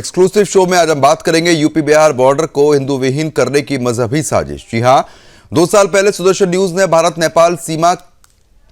Exclusive show में आज हम बात करेंगे यूपी बिहार बॉर्डर को हिंदू विहीन करने की मजहबी साजिश। जी हां, 2 साल पहले सुदर्शन न्यूज ने भारत नेपाल सीमा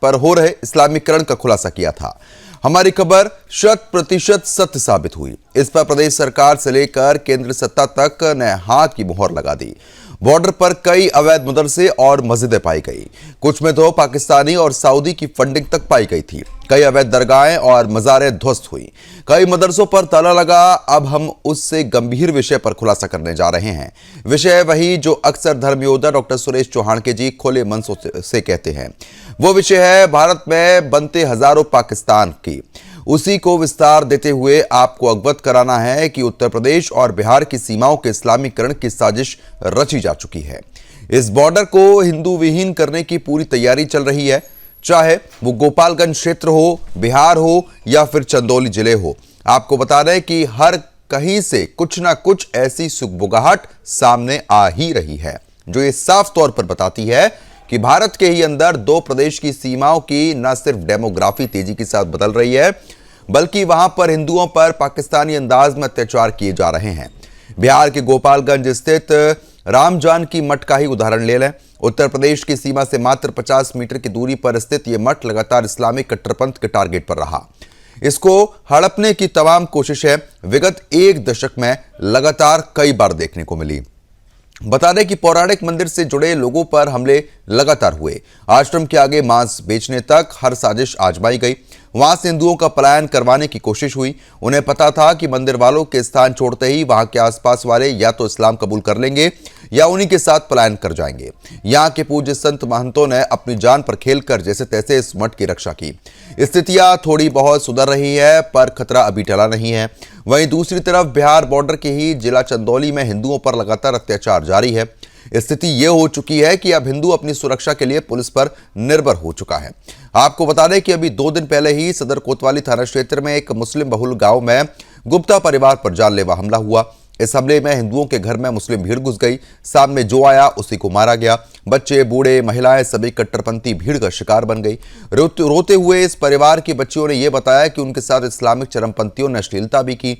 पर हो रहे इस्लामीकरण का खुलासा किया था। हमारी खबर 100% सत्य साबित हुई। इस पर प्रदेश सरकार से लेकर केंद्र सत्ता तक ने हाथ की मुहर लगा दी। बॉर्डर पर कई अवैध मदरसे और मस्जिदें पाई गई। कुछ में तो पाकिस्तानी और सऊदी की फंडिंग तक पाई गई थी। कई अवैध दरगाहें और मज़ारें ध्वस्त हुई। कई मदरसों पर ताला लगा। अब हम उससे गंभीर विषय पर खुलासा करने जा रहे हैं। विषय वही जो अक्सर धर्म योद्धा डॉक्टर सुरेश चौहान के जी खुले मन से कहते हैं। वो विषय है भारत में बनते हजारों पाकिस्तान की। उसी को विस्तार देते हुए आपको अवगत कराना है कि उत्तर प्रदेश और बिहार की सीमाओं के इस्लामीकरण की साजिश रची जा चुकी है। इस बॉर्डर को हिंदू विहीन करने की पूरी तैयारी चल रही है, चाहे वो गोपालगंज क्षेत्र हो, बिहार हो या फिर चंदौली जिले हो। आपको बता दें कि हर कहीं से कुछ ना कुछ ऐसी सुगबुगाहट सामने आ ही रही है जो ये साफ तौर पर बताती है कि भारत के ही अंदर 2 प्रदेश की सीमाओं की न सिर्फ डेमोग्राफी तेजी के साथ बदल रही है, बल्कि वहां पर हिंदुओं पर पाकिस्तानी अंदाज में अत्याचार किए जा रहे हैं। बिहार के गोपालगंज स्थित राम जानकी मठ का ही उदाहरण ले लें। उत्तर प्रदेश की सीमा से मात्र 50 मीटर की दूरी पर स्थित यह मठ लगातार इस्लामिक कट्टरपंथ के टारगेट पर रहा। इसको हड़पने की तमाम कोशिशें विगत 1 दशक में लगातार कई बार देखने को मिली। बता दें कि पौराणिक मंदिर से जुड़े लोगों पर हमले लगातार हुए। आश्रम के आगे मांस बेचने तक हर साजिश आजमाई गई। वहां से हिंदुओं का पलायन करवाने की कोशिश हुई। उन्हें पता था कि मंदिर वालों के स्थान छोड़ते ही वहां के आसपास वाले या तो इस्लाम कबूल कर लेंगे या उन्हीं के साथ पलायन कर जाएंगे। यहां के पूज्य संत महंतों ने अपनी जान पर खेलकर जैसे तैसे इस मठ की रक्षा की। स्थितियां थोड़ी बहुत सुधर रही है, पर खतरा अभी टला नहीं है। वहीं दूसरी तरफ बिहार बॉर्डर के ही जिला चंदौली में हिंदुओं पर लगातार अत्याचार जारी है। स्थिति यह हो चुकी है कि अब हिंदू अपनी सुरक्षा के लिए पुलिस पर निर्भर हो चुका है। आपको बता दें कि अभी 2 दिन पहले ही सदर कोतवाली थाना क्षेत्र में एक मुस्लिम बहुल गांव में गुप्ता परिवार पर जानलेवा हमला हुआ। इस हमले में हिंदुओं के घर में मुस्लिम भीड़ घुस गई। सामने जो आया उसी को मारा गया। बच्चे, बूढ़े, महिलाएं सभी कट्टरपंथी भीड़ का शिकार बन गई। रोते हुए इस परिवार की बच्चियों ने यह बताया कि उनके साथ इस्लामिक चरमपंथियों ने अश्लीलता भी की।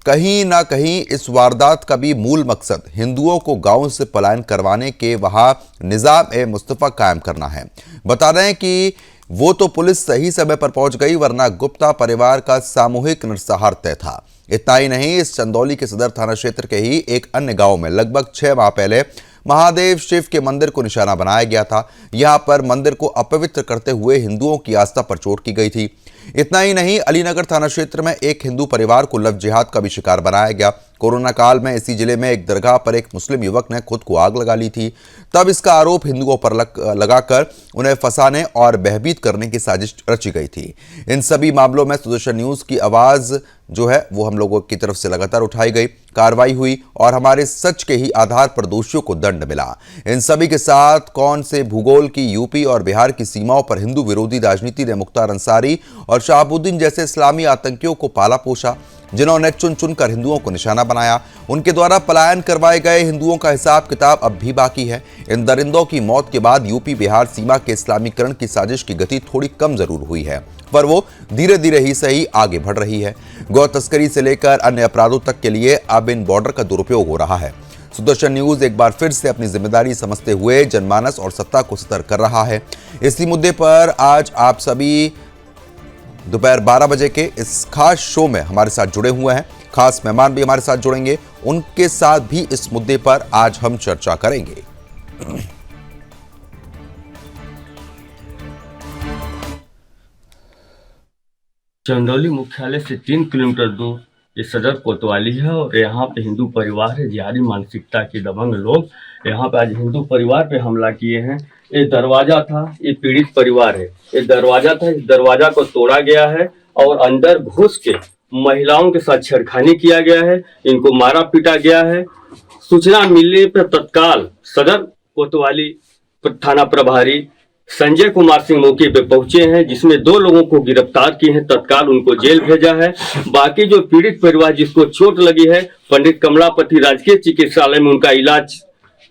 कहीं ना कहीं इस वारदात का भी मूल मकसद हिंदुओं को गांव से पलायन करवाने के वहां निजाम-ए-मुस्तफा कायम करना है। बता रहे हैं कि वो तो पुलिस सही समय पर पहुंच गई, वरना गुप्ता परिवार का सामूहिक नरसंहार तय था। इतना ही नहीं, इस चंदौली के सदर थाना क्षेत्र के ही एक अन्य गांव में लगभग 6 माह पहले महादेव शिव के मंदिर को निशाना बनाया गया था। यहां पर मंदिर को अपवित्र करते हुए हिंदुओं की आस्था पर चोट की गई थी। इतना ही नहीं, अलीनगर थाना क्षेत्र में एक हिंदू परिवार को लव जिहाद का भी शिकार बनाया गया। कोरोना काल में इसी जिले में एक दरगाह पर एक मुस्लिम युवक ने खुद को आग लगा ली थी। तब इसका आरोप हिंदुओं पर लगाकर उन्हें फंसाने और भयभीत करने की साजिश रची गई थी। इन सभी मामलों में सुदर्शन न्यूज की आवाज जो है वो हम लोगों की तरफ से लगातार उठाई गई, कार्रवाई हुई और हमारे सच के ही आधार पर दोषियों को दंड मिला। इन सभी के साथ कौन से भूगोल की यूपी और बिहार की सीमाओं पर हिंदू विरोधी राजनीति ने मुख्तार अंसारी और शहाबुद्दीन जैसे इस्लामी आतंकियों को पाला पोसा, जिन्होंने चुन चुनकर हिंदुओं को निशाना बनाया। उनके द्वारा पलायन करवाए गए हिंदुओं का हिसाब किताब अब भी बाकी है। इन दरिंदों की मौत के बाद यूपी बिहार सीमा के इस्लामीकरण की साजिश की गति थोड़ी कम जरूर हुई है, पर वो धीरे धीरे ही सही आगे बढ़ रही है। गौ तस्करी से लेकर अन्य अपराधों तक के लिए अब इन बॉर्डर का दुरुपयोग हो रहा है। सुदर्शन न्यूज एक बार फिर से अपनी जिम्मेदारी समझते हुए जनमानस और सत्ता को सतर्क कर रहा है। इसी मुद्दे पर आज आप सभी दोपहर 12 बजे के इस खास शो में हमारे साथ जुड़े हुए हैं। खास मेहमान भी हमारे साथ जुड़ेंगे, उनके साथ भी इस मुद्दे पर आज हम चर्चा करेंगे। चंदौली मुख्यालय से 3 किलोमीटर दूर ये सदर कोतवाली है और यहाँ पे हिंदू परिवार है। जिहादी मानसिकता के दबंग लोग यहाँ पे आज हिंदू परिवार पे हमला किए हैं। ये दरवाजा था, ये पीड़ित परिवार है, ये दरवाजा था, इस दरवाजा को तोड़ा गया है और अंदर घुस के महिलाओं के साथ छेड़खानी किया गया है, इनको मारा पीटा गया है। सूचना मिलने पर तत्काल सदर कोतवाली थाना प्रभारी संजय कुमार सिंह मौके पे पहुंचे हैं, जिसमें 2 लोगों को गिरफ्तार किए हैं, तत्काल उनको जेल भेजा है। बाकी जो पीड़ित परिवार जिसको चोट लगी है, पंडित कमलापति राजकीय चिकित्सालय में उनका इलाज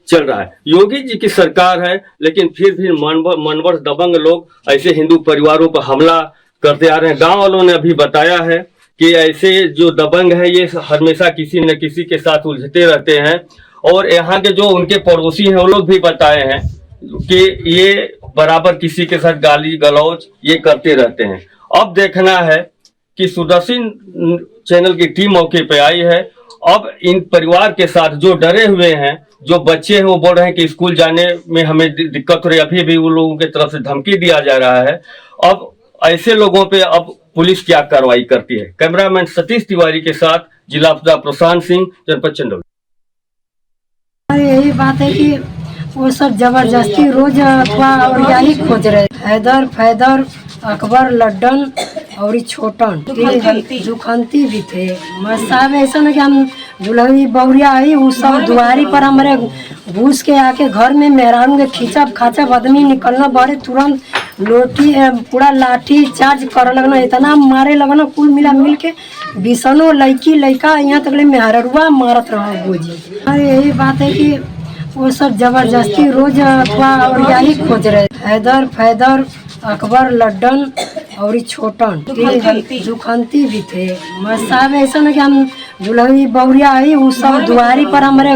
चल रहा है। योगी जी की सरकार है, लेकिन फिर भी मनवर दबंग लोग ऐसे हिंदू परिवारों पर हमला करते आ रहे हैं। गांव वालों ने अभी बताया है कि ऐसे जो दबंग हैं ये हमेशा किसी न किसी के साथ उलझते रहते हैं, और यहाँ के जो उनके पड़ोसी हैं वो लोग भी बताए हैं कि ये बराबर किसी के साथ गाली गलौज ये करते रहते हैं। अब देखना है कि सुदर्शन चैनल की टीम मौके पे आई है। अब इन परिवार के साथ जो डरे हुए हैं, जो बच्चे हैं वो बोल रहे हैं कि स्कूल जाने में हमें दिक्कत हो रही है, अभी भी उन लोगों की तरफ से धमकी दिया जा रहा है। अब ऐसे लोगों पे अब पुलिस क्या कार्रवाई करती है। कैमरामैन सतीश तिवारी के साथ जिला प्रशांत सिंह, जनपद चंदौली। यही बात है कि वो सब जबरदस्ती रोज अफवाह और यही खोज रहे। हैदर अकबर लड्डन और छोटन जुखंती भी थे। साहब ऐसा ना कि हम दुल्हनी बहुरिया आई वो सब दुआरी पर हमारे घुस के आके घर में मेहरान के खींचब खाचब आदमी निकलना बारे तुरंत लोटी पूरा लाठी चार्ज कर लगना, इतना मारे लगना कुल मिल के बिसनो लड़की लड़का यहाँ तक मेहरुआ मारत रहा गोजी। और यही बात है कि वो सब जबरदस्ती रोज अफवाह और यही खोज रहे। हैदर अकबर लड्डन और छोटन जुखंती भी थे। साहब ऐसा ना कि हम दुल्हनी बहुरिया आई वो सब दुआरी पर हमारे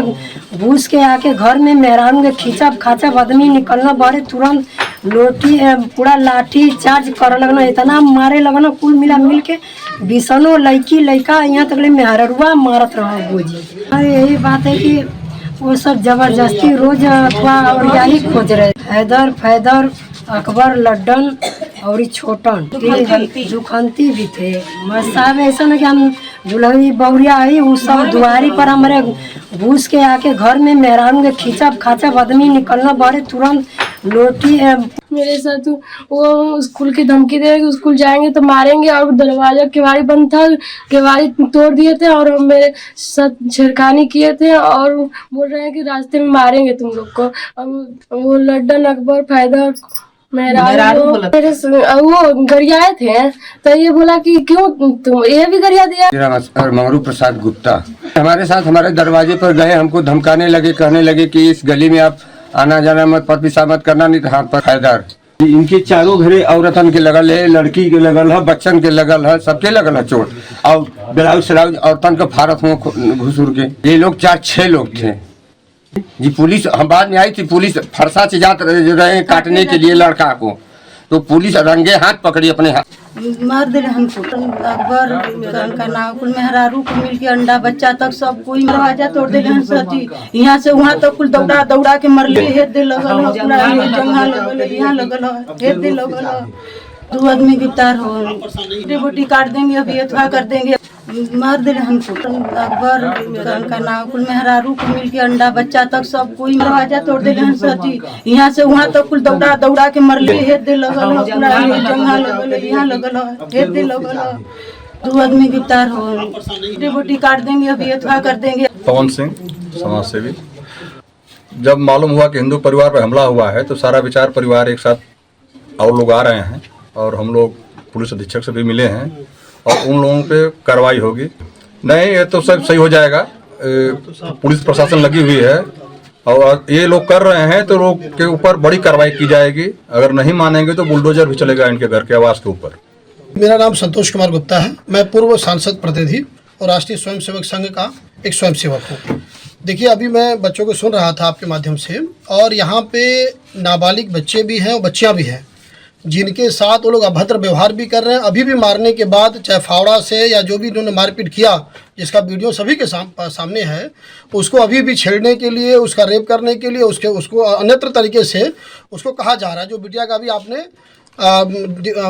घुस के आके घर में मेहरान के खींचब खाचब आदमी निकलना बारे तुरंत लोटी पूरा लाठी चार्ज कर लगना, इतना मारे लगना कुल मिल के बिसनो लड़की लड़का यहाँ तक मेहरुआ मारत रहा गोजी। और यही बात है कि वो सब जबरदस्ती रोज अफवाह और यही खोज रहे। हैदर अकबर लड्डन और छोटन जुखंती भी थे। साहब ऐसा ना कि हम दुल्हनी बहुरिया आई वो सब दुआरी पर हमारे घुस के आके घर में मेहरान के खींचब खाचब आदमी निकलना बारे तुरंत लोटी मेरे साथ वो स्कूल की धमकी दे कि स्कूल जाएंगे तो मारेंगे, और दरवाजा केवाड़ी बंद था, केवाड़ी तोड़ दिए थे और मेरे साथ छेड़खानी किए थे और बोल रहे हैं कि रास्ते में मारेंगे तुम लोग को। अब वो लड्डन अकबर फैदर वो गरियाए थे तो ये बोला कि क्यों तुम ये भी गरिया दिया। नमस्कार, मंगरू प्रसाद गुप्ता हमारे साथ हमारे दरवाजे पर गए, हमको धमकाने लगे, कहने लगे कि इस गली में आप आना जाना मत, पर पेशाब मत करना, नहीं तो हाथ पर हैदर। इनके चारों घरे औरतन के लगल है, लड़की के लगल है, बच्चन के लगल है, सबके लगल है चोट, और ब्लाउज सलाउज औरतन के फारत हुआ घुसूर के। ये लोग 4-6 लोग थे जी। पुलिस हम बाद में आई थी, पुलिस फरसा से जाते रहे काटने के लिए लड़का को, तो पुलिस रंगे हाथ पकड़ी अपने हाथ मार दे हमको। अकबर का नाम कुल मेहरारू को मिल के अंडा बच्चा तक सब कोई दरवाजा तोड़ दे सची, यहाँ से वहाँ तक कुल दौड़ा के मर ले। हेद दे लगल पूरा जंगल लगल, यहाँ लगल हेद दे लगल। 2 आदमी गिरफ्तार हो, बोटी काट देंगे, अभी अथवा कर देंगे, मार दे हमको। अकबर का नाम कुल मेहरारू को मिल के अंडा बच्चा तक सब कोई दरवाजा तोड़ दे सची, यहाँ से वहाँ तक कुल दौड़ा के मर ले। हेद दे लगल पूरा जंगल लगल, यहाँ लगल हेद दे लगल। 2 आदमी गिरफ्तार हो, बोटी काट देंगे, अभी अथवा कर देंगे। पवन सिंह समाज सेवी। जब मालूम हुआ कि हिंदू परिवार पर हमला हुआ है तो सारा विचार परिवार एक साथ और लोग आ रहे हैं, और हम लोग पुलिस अधीक्षक से भी मिले हैं और उन लोगों पे कार्रवाई होगी। नहीं, ये तो सब सही हो जाएगा। पुलिस प्रशासन लगी हुई है और ये लोग कर रहे हैं तो लोग के ऊपर बड़ी कार्रवाई की जाएगी। अगर नहीं मानेंगे तो बुलडोजर भी चलेगा इनके घर के आवास के ऊपर। मेरा नाम संतोष कुमार गुप्ता है। मैं पूर्व सांसद प्रतिनिधि और राष्ट्रीय स्वयंसेवक संघ का एक स्वयंसेवक हूँ। देखिए, अभी मैं बच्चों को सुन रहा था आपके माध्यम से, और यहाँ पे नाबालिग बच्चे भी हैं और बच्चियाँ भी हैं जिनके साथ वो लोग अभद्र व्यवहार भी कर रहे हैं। अभी भी मारने के बाद, चाहे फावड़ा से या जो भी उन्होंने मारपीट किया, जिसका वीडियो सभी के सामने है, उसको अभी भी छेड़ने के लिए, उसका रेप करने के लिए, उसको अन्यत्र तरीके से उसको कहा जा रहा है। जो मीडिया का भी आपने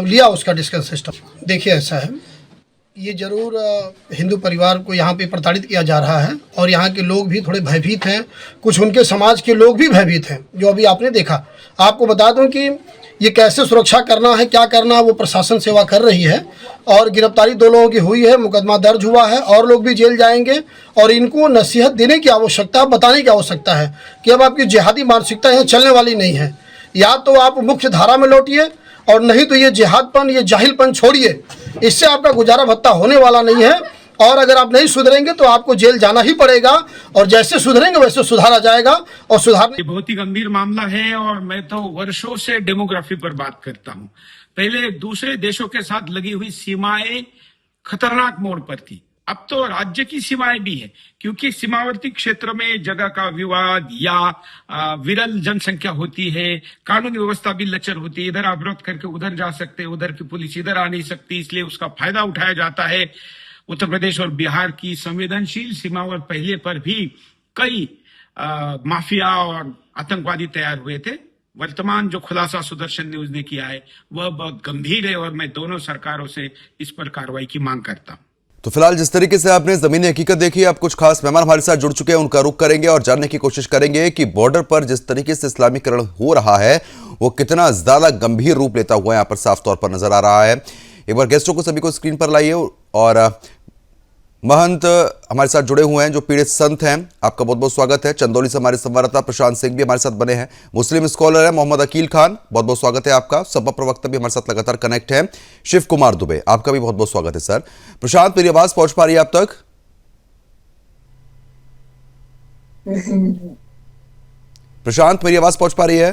लिया उसका डिस्कशन सिस्टम। देखिए, ऐसा है, ये जरूर हिंदू परिवार को यहाँ पे प्रताड़ित किया जा रहा है और यहाँ के लोग भी थोड़े भयभीत हैं। कुछ उनके समाज के लोग भी भयभीत हैं, जो अभी आपने देखा। आपको बता दूं कि ये कैसे सुरक्षा करना है, क्या करना है, वो प्रशासन सेवा कर रही है। और गिरफ्तारी 2 लोगों की हुई है, मुकदमा दर्ज हुआ है, और लोग भी जेल जाएंगे। और इनको नसीहत देने की आवश्यकता है, बताने की आवश्यकता है कि अब आपकी जिहादी मानसिकता यहाँ चलने वाली नहीं है। या तो आप मुख्य धारा में लौटिए, और नहीं तो ये जिहादपन, ये जाहिलपन छोड़िए। इससे आपका गुजारा भत्ता होने वाला नहीं है। और अगर आप नहीं सुधरेंगे तो आपको जेल जाना ही पड़ेगा, और जैसे सुधरेंगे वैसे सुधारा जाएगा। और सुधारने बहुत ही गंभीर मामला है, और मैं तो वर्षों से डेमोग्राफी पर बात करता हूं। पहले दूसरे देशों के साथ लगी हुई सीमाएं खतरनाक मोड़ पर थी। अब तो राज्य की सीमाएं भी है, क्योंकि सीमावर्ती क्षेत्र में जगह का विवाद या विरल जनसंख्या होती है, कानून व्यवस्था भी लचर होती है। इधर अवरोध करके उधर जा सकते, उधर की पुलिस इधर आ नहीं सकती, इसलिए उसका फायदा उठाया जाता है। उत्तर प्रदेश और बिहार की संवेदनशील सीमाओं पहले पर भी कई माफिया और आतंकवादी तैयार हुए थे। वर्तमान जो खुलासा सुदर्शन न्यूज ने किया है वह बहुत गंभीर है और मैं दोनों सरकारों से इस पर कार्रवाई की मांग करता हूं। तो फिलहाल जिस तरीके से आपने जमीनी हकीकत देखी, अब कुछ खास मेहमान हमारे साथ जुड़ चुके हैं, उनका रुख करेंगे और जानने की कोशिश करेंगे कि बॉर्डर पर जिस तरीके से इस्लामीकरण हो रहा है वो कितना ज्यादा गंभीर रूप लेता हुआ यहाँ पर साफ तौर पर नजर आ रहा है। एक बार गेस्टों को सभी को स्क्रीन पर लाइए और महंत हमारे साथ जुड़े हुए हैं जो पीड़ित संत हैं, आपका बहुत बहुत स्वागत है। चंदौली से हमारे संवाददाता प्रशांत सिंह भी हमारे साथ बने हैं, मुस्लिम स्कॉलर है मोहम्मद अकील खान, बहुत बहुत स्वागत है आपका। सपा प्रवक्ता भी हमारे साथ लगातार कनेक्ट है, शिव कुमार दुबे, आपका भी बहुत बहुत स्वागत है सर। प्रशांत, मेरी आवाज पहुंच पा रही है आप तक? प्रशांत, मेरी आवाज पहुंच पा रही है?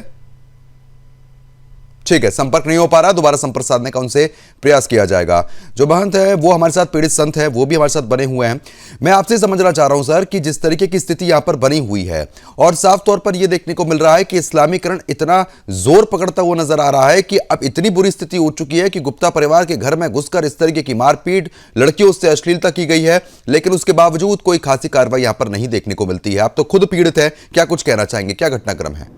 ठीक है, संपर्क नहीं हो पा रहा, दोबारा संपर्क साधने का उनसे प्रयास किया जाएगा। जो महंत है वो हमारे साथ पीड़ित संत है, वो भी हमारे साथ बने हुए हैं। मैं आपसे समझना चाह रहा हूं सर कि जिस तरीके की स्थिति यहां पर बनी हुई है और साफ तौर पर यह देखने को मिल रहा है कि इस्लामीकरण इतना जोर पकड़ता हुआ नजर आ रहा है कि अब इतनी बुरी स्थिति हो चुकी है कि गुप्ता परिवार के घर में घुसकर इस तरीके की मारपीट, लड़कियों से अश्लीलता की गई है, लेकिन उसके बावजूद कोई खासी कार्रवाई यहां पर नहीं देखने को मिलती है। आप तो खुद पीड़ित है, क्या कुछ कहना चाहेंगे, क्या घटनाक्रम है?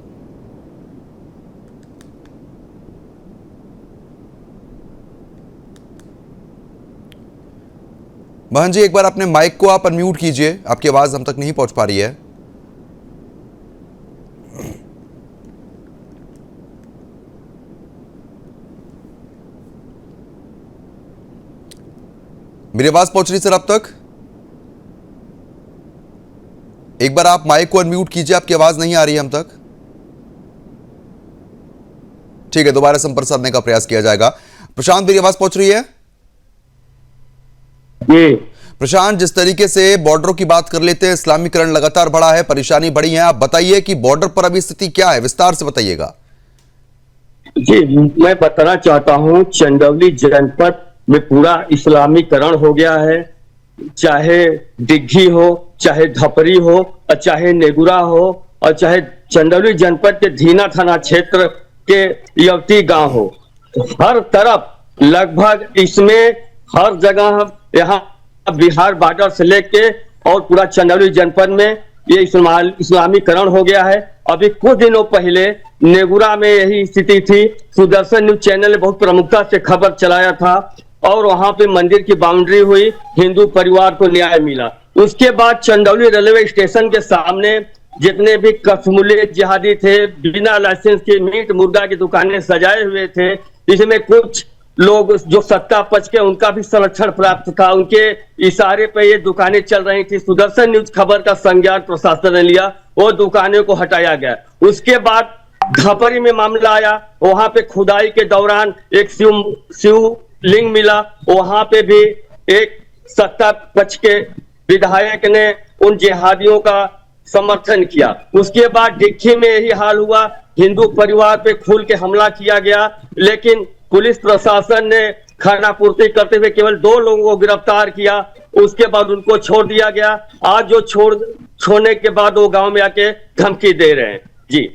महन जी, एक बार अपने माइक को आप अनम्यूट कीजिए, आपकी आवाज हम तक नहीं पहुंच पा रही है। मेरी आवाज पहुंच रही सर अब तक? एक बार आप माइक को अनम्यूट कीजिए, आपकी आवाज नहीं आ रही है हम तक। ठीक है, दोबारा संपर्क साधने का प्रयास किया जाएगा। प्रशांत, मेरी आवाज पहुंच रही है? प्रशांत, जिस तरीके से बॉर्डरों की बात कर लेते हैं, इस्लामीकरण लगातार बढ़ा है, परेशानी बढ़ी है, आप बताइए कि बॉर्डर पर अभी स्थिति क्या है, विस्तार से बताइएगा। जी, मैं बताना चाहता हूं, चंदौली जनपद में पूरा इस्लामीकरण हो गया है। चाहे दिग्घी हो, चाहे धपरी हो, और चाहे नेगुरा हो, और चाहे चंदौली जनपद के धीना थाना क्षेत्र के यवती गांव हो, हर तरफ लगभग इसमें हर जगह यहाँ बिहार बॉर्डर से लेके और पूरा चंदौली जनपद में ये इस्लामीकरण हो गया है। अभी कुछ दिनों पहले नेगुरा में यही स्थिति थी, सुदर्शन न्यूज चैनल ने बहुत प्रमुखता से खबर चलाया था और वहां पे मंदिर की बाउंड्री हुई, हिंदू परिवार को न्याय मिला। उसके बाद चंदौली रेलवे स्टेशन के सामने जितने भी कश्मीरी जिहादी थे, बिना लाइसेंस के मीट मुर्गा की दुकानें सजाए हुए थे, इसमें कुछ लोग जो सत्ता पक्ष के उनका भी संरक्षण प्राप्त था, उनके इशारे पे ये दुकानें चल रही थी। सुदर्शन न्यूज खबर का संज्ञान प्रशासन ने लिया, वो दुकानों को हटाया गया। उसके बाद धपरी में मामला आया, वहां पे खुदाई के दौरान एक शिवलिंग मिला, वहां पे भी एक सत्ता पक्ष के विधायक ने उन जिहादियों का समर्थन किया। उसके बाद डिक्की में यही हाल हुआ, हिंदू परिवार पे खुल के हमला किया गया, लेकिन पुलिस प्रशासन ने खानापूर्ति करते हुए केवल 2 लोगों को गिरफ्तार किया, उसके बाद उनको छोड़ दिया गया। आज जो छोड़ने के बाद वो गांव में आके धमकी दे रहे हैं। जी,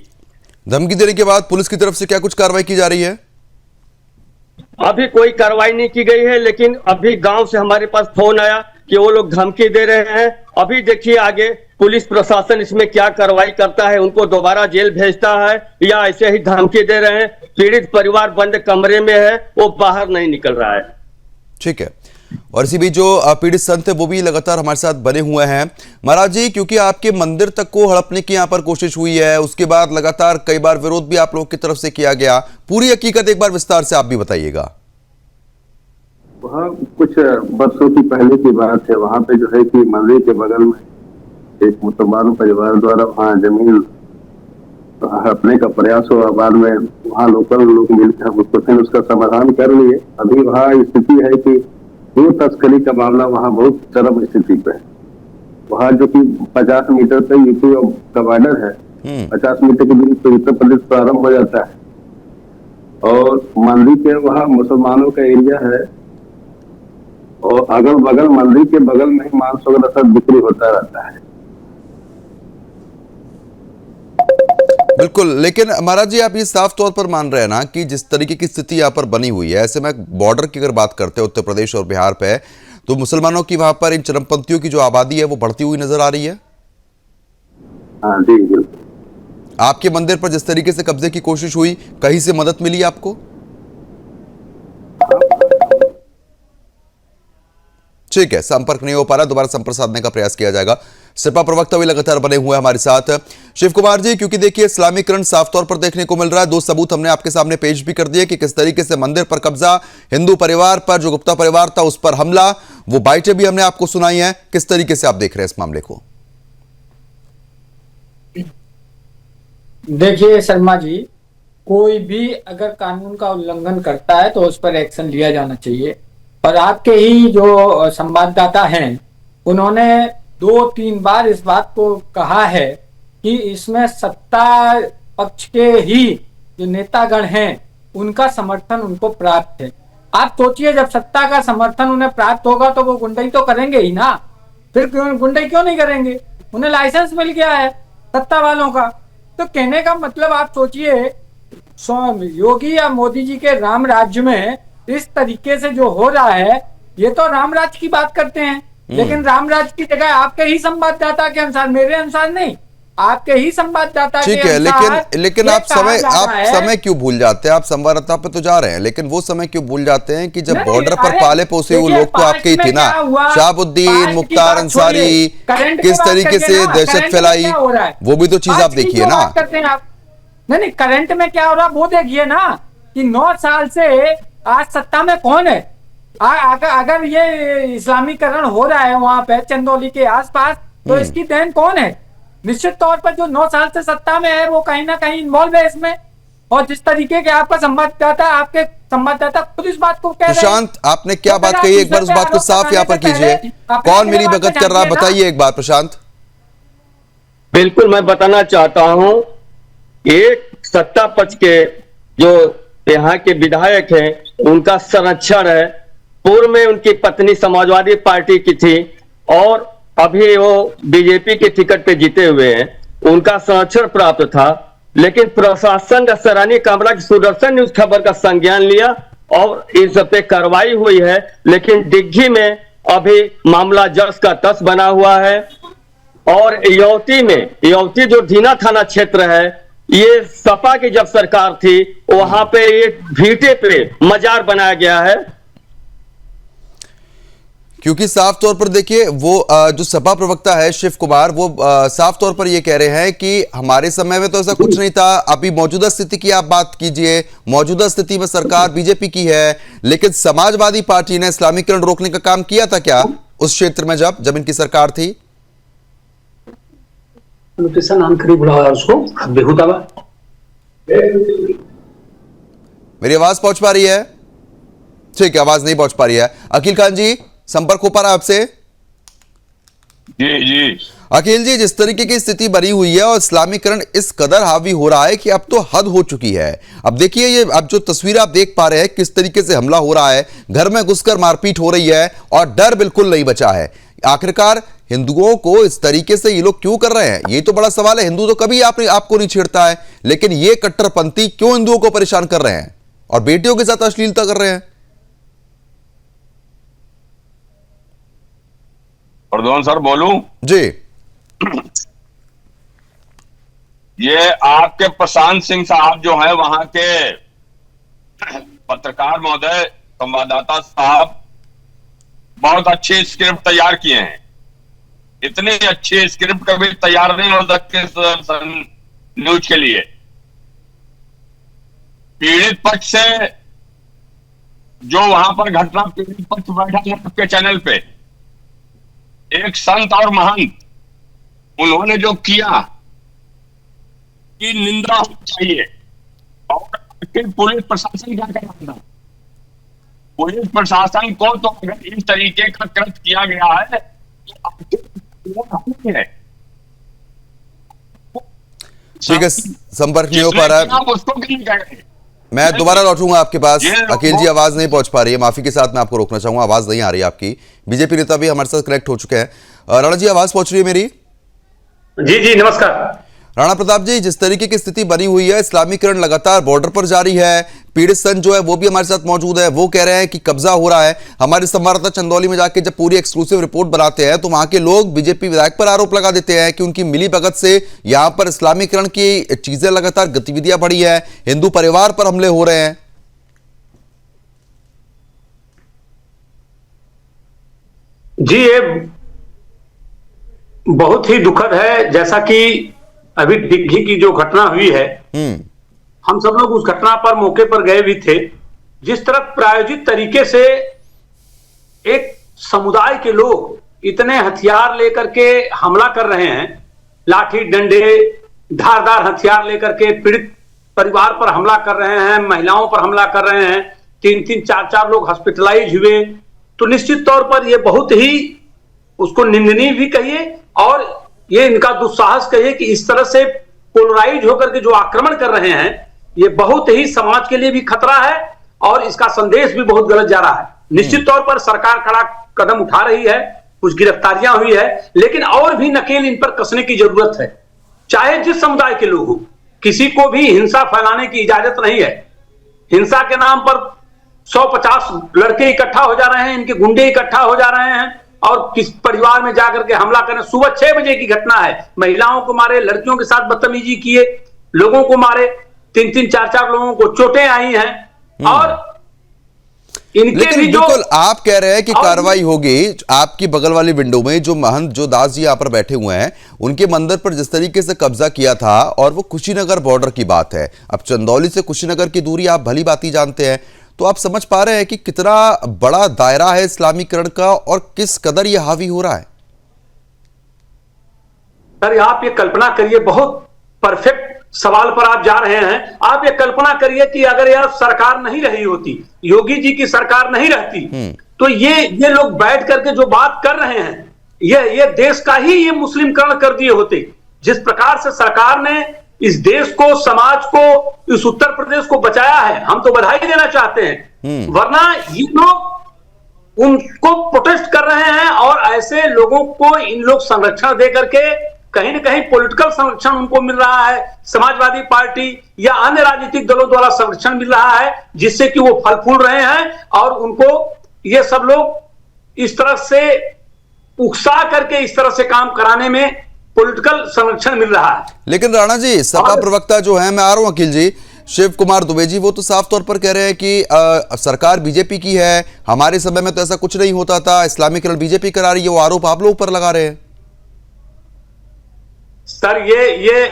धमकी देने के बाद पुलिस की तरफ से क्या कुछ कार्रवाई की जा रही है? अभी कोई कार्रवाई नहीं की गई है, लेकिन अभी गांव से हमारे पास फोन आया कि वो लोग धमकी दे रहे हैं। अभी देखिए आगे पुलिस प्रशासन इसमें क्या कार्रवाई करता है, उनको दोबारा जेल भेजता है या ऐसे ही धमकी दे रहे हैं। पीड़ित परिवार बंद कमरे में है, वो बाहर नहीं निकल रहा है। ठीक है, और इसी बीच जो पीड़ित संत है वो भी लगातार हमारे साथ बने हुए हैं। महाराज जी, क्योंकि आपके मंदिर तक को हड़पने की यहाँ पर कोशिश हुई है, उसके बाद लगातार कई बार विरोध भी आप लोगों की तरफ से किया गया, पूरी हकीकत एक बार विस्तार से आप भी बताइएगा। वहाँ कुछ बरसों की पहले की बात है, वहाँ पे जो है कि मंदिर के बगल में एक मुसलमान परिवार द्वारा वहाँ जमीन हड़पने का प्रयास हुआ। बाद में वहाँ लोकल लोग मिलकर उसको फिर उसका समाधान कर लिए। अभी वहाँ स्थिति है कि भू तस्करी का मामला वहाँ बहुत चरम स्थिति पे है। वहाँ जो कि 50 मीटर पे यूपी का बॉर्डर है, 50 मीटर की दूरी पे उत्तर प्रदेश प्रारंभ हो जाता है और मंदिर के वहाँ मुसलमानों का एरिया है और अगल बगल मंदिर के बगल में ही मांस वगैरह सब बिक्री होता रहता है। बिल्कुल, लेकिन महाराज जी आप ये साफ तौर पर मान रहे हैं ना कि जिस तरीके की स्थिति यहाँ पर बनी हुई है, ऐसे में बॉर्डर की अगर बात करते हैं उत्तर प्रदेश और बिहार पे, तो मुसलमानों की वहां पर इन चरमपंथियों की जो आबादी है वो बढ़ती हुई नजर आ रही है। हाँ जी बिल्कुल। आपके मंदिर पर जिस तरीके से कब्जे की कोशिश हुई, कहीं से मदद मिली आपको? ठीक है, संपर्क नहीं हो पा रहा, दोबारा संपर्क साधने का प्रयास किया जाएगा। सपा प्रवक्ता भी लगातार बने हुए हमारे साथ शिव कुमार जी, क्योंकि देखिए इस्लामीकरण साफ तौर पर देखने को मिल रहा है। दो सबूत हमने आपके सामने पेश भी कर दिए कि किस तरीके से मंदिर पर कब्जा, हिंदू परिवार पर, जो गुप्ता परिवार था उस पर हमला, वो बाइटें भी हमने आपको सुनाई हैं। किस तरीके से आप देख रहे हैं इस मामले को? देखिए शर्मा जी, कोई भी अगर कानून का उल्लंघन करता है तो उस पर एक्शन लिया जाना चाहिए। और आपके ही जो संवाददाता हैं उन्होंने 2-3 बार इस बात को कहा है कि इसमें सत्ता पक्ष के ही जो नेतागण हैं उनका समर्थन उनको प्राप्त है। आप सोचिए, जब सत्ता का समर्थन उन्हें प्राप्त होगा तो वो गुंडई तो करेंगे ही ना, फिर गुंडई क्यों नहीं करेंगे? उन्हें लाइसेंस मिल गया है सत्ता वालों का। तो कहने का मतलब आप सोचिए, योगी या मोदी जी के राम राज्य में इस तरीके से जो हो रहा है, ये तो राम राज्य की बात करते हैं, लेकिन राम राज्य की जगह आपके ही संवाददाता के अनुसार, मेरे अनुसार नहीं, आपके ही संवाददाता के ठीक है, अनुसार लेकिन आप समय क्यों भूल जाते हैं? आप संवाददाता पे तो जा रहे हैं, लेकिन वो समय क्यों भूल जाते हैं कि जब बॉर्डर पर पाले पोसे हुए लोग तो आपके ही थे ना, शहाबुद्दीन, मुख्तार अंसारी, किस तरीके से दहशत फैलाई, वो भी तो चीज आप देखिए ना। नहीं, करंट में क्या हो रहा वो देखिए ना, कि 9 साल से आज सत्ता में कौन है? अगर ये इस्लामीकरण हो रहा है वहां पे चंदौली के आसपास, तो इसकी देन कौन है? निश्चित तौर पर जो 9 साल से सत्ता में है वो कहीं ना कहीं इन्वॉल्व है इसमें। और जिस तरीके के आपका संवाददाता, आपके संवाददाता खुद इस बात को कह रहे हैं। प्रशांत, आपने क्या बात कही, एक बार उस बात को साफ यहाँ पर कीजिए। कौन मिली भगत कर रहा है, बताइए एक बार प्रशांत। बिल्कुल, मैं बताना चाहता हूं, एक सत्ता पक्ष के जो यहाँ के विधायक हैं उनका संरक्षण है। पूर्व में उनकी पत्नी समाजवादी पार्टी की थी और अभी वो बीजेपी के टिकट पे जीते हुए हैं, उनका संरक्षण प्राप्त था। लेकिन प्रशासन का सराहनीय कामरा की सुदर्शन न्यूज खबर का संज्ञान लिया और इस पे कार्रवाई हुई है। लेकिन डिग्गी में अभी मामला जस का तस बना हुआ है। और यौती जो ढीना थाना क्षेत्र है, ये सपा की जब सरकार थी वहां पे एक भीटे पे मजार बनाया गया है। क्योंकि साफ तौर पर देखिए वो जो सपा प्रवक्ता है शिव कुमार, वो साफ तौर पर ये कह रहे हैं कि हमारे समय में तो ऐसा कुछ नहीं था। अभी मौजूदा स्थिति की आप बात कीजिए, मौजूदा स्थिति में सरकार बीजेपी की है, लेकिन समाजवादी पार्टी ने इस्लामीकरण रोकने का काम किया था क्या उस क्षेत्र में जब इनकी सरकार थी? उसको बेहुदा। मेरी आवाज पहुंच पा रही है? ठीक है, आवाज नहीं पहुंच पा रही है। अकील खान जी, संपर्क हो पा रहा है आपसे? जी अखिल जी, जिस तरीके की स्थिति बनी हुई है और इस्लामीकरण इस कदर हावी हो रहा है कि अब तो हद हो चुकी है। अब देखिए, ये अब जो तस्वीर आप देख पा रहे हैं किस तरीके से हमला हो रहा है, घर में घुसकर मारपीट हो रही है और डर बिल्कुल नहीं बचा है। आखिरकार हिंदुओं को इस तरीके से ये लोग क्यों कर रहे हैं, ये तो बड़ा सवाल है। हिंदू तो कभी आपको नहीं छेड़ता है, लेकिन ये कट्टरपंथी क्यों हिंदुओं को परेशान कर रहे हैं और बेटियों के साथ अश्लीलता कर रहे हैं? प्रधान सर बोलूं? जी। ये आपके प्रशांत सिंह साहब जो है वहां के पत्रकार महोदय, संवाददाता साहब, बहुत अच्छी स्क्रिप्ट तैयार किए हैं। इतनी अच्छी स्क्रिप्ट कभी तैयार नहीं हो सकती न्यूज के लिए। पीड़ित पक्ष से जो वहां पर घटना, पीड़ित पक्ष बैठा है आपके चैनल पे, एक संत और महंत, उन्होंने जो किया की निंदा होनी चाहिए। और पुलिस प्रशासन क्या कर रहा था? पुलिस प्रशासन को तो अगर इस तरीके का कृत्य किया गया है तो ठीक है, संपर्क नहीं हो पा रहा है। आप उसको क्यों कह रहे हैं? मैं दोबारा लौटूंगा आपके पास। ये अखिल जी आवाज नहीं पहुंच पा रही है, माफी के साथ मैं आपको रोकना चाहूंगा, आवाज नहीं आ रही है आपकी। बीजेपी नेता भी हमारे साथ कनेक्ट हो चुके हैं। राणा जी आवाज पहुंच रही है मेरी? जी जी नमस्कार। राणा प्रताप जी, जिस तरीके की स्थिति बनी हुई है, इस्लामीकरण लगातार बॉर्डर पर जारी है, पीड़ित संघ जो है वो भी हमारे साथ मौजूद है, वो कह रहे हैं कि कब्जा हो रहा है। हमारे संवाददाता चंदौली में जाके जब पूरी एक्सक्लूसिव रिपोर्ट बनाते हैं तो वहां के लोग बीजेपी विधायक पर आरोप लगा देते हैं कि उनकी मिलीभगत से यहां पर इस्लामीकरण की चीजें लगातार गतिविधियां बढ़ी है, हिंदू परिवार पर हमले हो रहे हैं। जी ये बहुत ही दुखद है। जैसा कि अभी डिग्गी की जो घटना हुई है, हम सब लोग उस घटना पर मौके पर गए भी थे। जिस तरह प्रायोजित तरीके से एक समुदाय के लोग इतने हथियार लेकर के हमला कर रहे हैं, लाठी डंडे धारदार हथियार लेकर के पीड़ित परिवार पर हमला कर रहे हैं, महिलाओं पर हमला कर रहे हैं, 3-3 4-4 लोग हॉस्पिटलाइज हुए, तो निश्चित तौर पर यह बहुत ही उसको निंदनीय भी कहिए और ये इनका दुस्साहस कहिए कि इस तरह से पोलराइज होकर के जो आक्रमण कर रहे हैं, ये बहुत ही समाज के लिए भी खतरा है और इसका संदेश भी बहुत गलत जा रहा है। निश्चित तौर पर सरकार कड़ा कदम उठा रही है, कुछ गिरफ्तारियां हुई है, लेकिन और भी नकेल इन पर कसने की जरूरत है। चाहे जिस समुदाय के लोग हो, किसी को भी हिंसा फैलाने की इजाजत नहीं है। हिंसा के नाम पर 150 लड़के इकट्ठा हो जा रहे हैं, इनके गुंडे इकट्ठा हो जा रहे हैं और किस परिवार में जाकर के हमला करें। सुबह 6 बजे की घटना है, महिलाओं को मारे, लड़कियों के साथ बदतमीजी किए, लोगों को मारे, 3-3 4-4 लोगों को चोटें आई हैं और इनके लेकिन भी जो बिल्कुल आप कह रहे हैं कि कार्रवाई होगी। आपकी बगल वाली विंडो में जो महंत जो दास जी यहाँ पर बैठे हुए हैं, उनके मंदिर पर जिस तरीके से कब्जा किया था, और वो कुशीनगर बॉर्डर की बात है। अब चंदौली से कुशीनगर की दूरी आप भली भांति जानते हैं, तो आप समझ पा रहे हैं कि कितना बड़ा दायरा है इस्लामीकरण का और किस कदर ये हावी हो रहा है। सर आप ये कल्पना करिए, बहुत परफेक्ट सवाल पर आप जा रहे हैं। आप ये कल्पना करिए कि अगर यह सरकार नहीं रही होती, योगी जी की सरकार नहीं रहती, तो ये लोग बैठ करके जो बात कर रहे हैं, ये देश का ही ये मुस्लिमकरण कर दिए होते। जिस प्रकार से सरकार ने इस देश को, समाज को, इस उत्तर प्रदेश को बचाया है, हम तो बधाई देना चाहते हैं। वरना ये लोग उनको प्रोटेस्ट कर रहे हैं और ऐसे लोगों को इन लोग संरक्षण दे करके कहीं ना कहीं पॉलिटिकल संरक्षण उनको मिल रहा है, समाजवादी पार्टी या अन्य राजनीतिक दलों द्वारा संरक्षण मिल रहा है, जिससे कि वो फल फूल रहे हैं और उनको ये सब लोग इस तरह से उकसा करके इस तरह से काम कराने में पॉलिटिकल संरक्षण मिल रहा है। लेकिन राणा जी, सपा प्रवक्ता जो है, मैं आ रहा हूं अखिल जी, शिव कुमार दुबे जी, वो तो साफ तौर पर कह रहे हैं कि सरकार बीजेपी की है, हमारे समय में तो ऐसा कुछ नहीं होता था, इस्लामीकरण बीजेपी करा रही है, वो आरोप आप लोग पर लगा रहे हैं। सर ये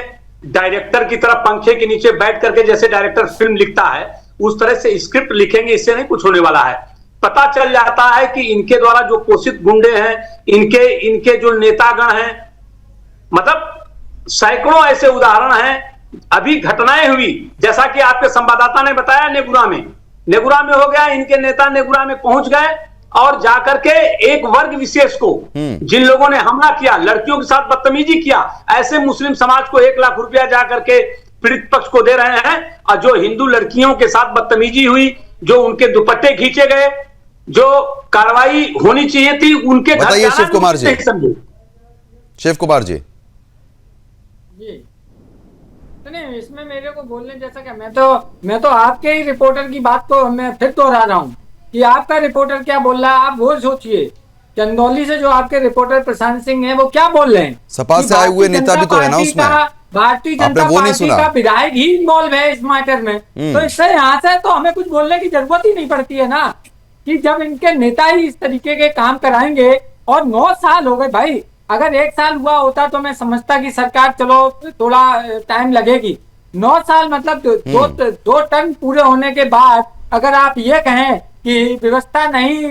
डायरेक्टर की तरह पंखे के नीचे बैठ करके जैसे डायरेक्टर फिल्म लिखता है, उस तरह से स्क्रिप्ट लिखेंगे, इससे नहीं कुछ होने वाला है। पता चल जाता है कि इनके द्वारा जो पोषित गुंडे हैं, इनके जो नेतागण हैं, मतलब सैकड़ों ऐसे उदाहरण हैं। अभी घटनाएं हुई, जैसा कि आपके संवाददाता ने बताया, नेगुरा में हो गया, इनके नेता नेगुरा में पहुंच गए और जाकर के एक वर्ग विशेष को, जिन लोगों ने हमला किया, लड़कियों के साथ बदतमीजी किया, ऐसे मुस्लिम समाज को 1 लाख रुपया जाकर के पीड़ित पक्ष को दे रहे हैं। और जो हिंदू लड़कियों के साथ बदतमीजी हुई, जो उनके दुपट्टे खींचे गए, जो कार्रवाई होनी चाहिए थी, उनके घर बताइए शिव कुमार जी। शिव कुमार जी नहीं, इसमें मेरे को बोलने जैसा क्या, मैं तो आपके ही रिपोर्टर की बात को मैं फिर दोहरा रहा हूँ कि आपका रिपोर्टर क्या बोल रहा है। आप वो सोचिए, चंदौली से जो आपके रिपोर्टर प्रशांत सिंह है, वो क्या बोल रहे हैं। सपा से आए हुए नेता भी तो है ना उसमें, भारतीय जनता पार्टी का विधायक ही इन्वॉल्व है इस मैटर में, तो इससे यहाँ से तो हमें कुछ बोलने की जरूरत ही नहीं पड़ती है ना, कि जब इनके नेता ही इस तरीके के काम कराएंगे। और 9 साल हो गए भाई, अगर 1 साल हुआ होता तो मैं समझता कि सरकार चलो थोड़ा टाइम लगेगी। 9 साल मतलब 2 टर्म पूरे होने के बाद अगर आप ये कहें कि व्यवस्था नहीं,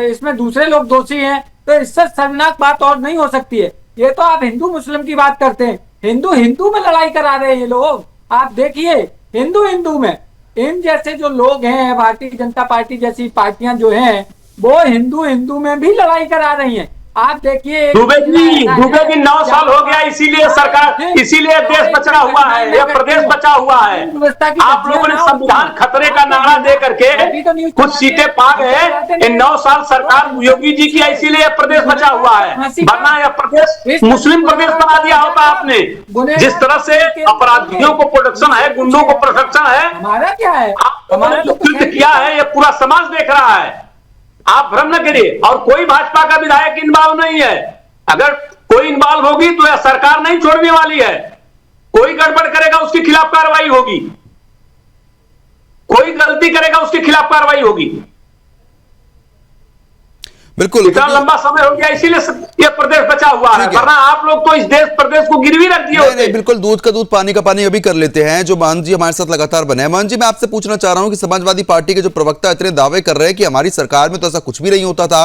इसमें दूसरे लोग दोषी हैं, तो इससे शर्मनाक बात और नहीं हो सकती है। ये तो आप हिंदू मुस्लिम की बात करते हैं, हिंदू में लड़ाई करा रहे हैं ये लोग। आप देखिए, हिंदू में इन जैसे जो लोग हैं, भारतीय जनता पार्टी जैसी पार्टियां जो हैं, वो हिंदू में भी लड़ाई करा रही हैं। आप देखिए दुबे जी 9 साल हो गया, इसीलिए सरकार, इसीलिए देश बचा हुआ है, यह प्रदेश बचा हुआ है। आप लोगों ने संविधान खतरे का नारा दे करके कुछ सीटें पा गए। इन 9 साल सरकार योगी जी की, इसीलिए यह प्रदेश बचा हुआ है, वरना यह प्रदेश मुस्लिम प्रदेश बना दिया होता आपने। जिस तरह से अपराधियों को प्रोटेक्शन है, गुंडों को प्रोटेक्शन है, हमारा क्या है, हमारा जो किया है ये पूरा समाज देख रहा है। आप भ्रम न करिए। और कोई भाजपा का विधायक इन्वॉल्व नहीं है। अगर कोई इन्वॉल्व होगी तो यह सरकार नहीं छोड़ने वाली है। कोई गड़बड़ करेगा उसके खिलाफ कार्रवाई होगी, कोई गलती करेगा उसके खिलाफ कार्रवाई होगी। बिल्कुल, इतना लंबा समय हो गया, इसीलिए ये प्रदेश बचा हुआ है, वरना आप लोग तो इस देश प्रदेश को गिरवी रख दिए होते। नहीं, बिल्कुल, दूध का दूध पानी का पानी अभी कर लेते हैं। जो मान जी हमारे साथ लगातार बने हैं, मान जी मैं आपसे पूछना चाह रहा हूं कि समाजवादी पार्टी के जो प्रवक्ता इतने दावे कर रहे हैं कि हमारी सरकार में तो ऐसा कुछ भी नहीं होता था,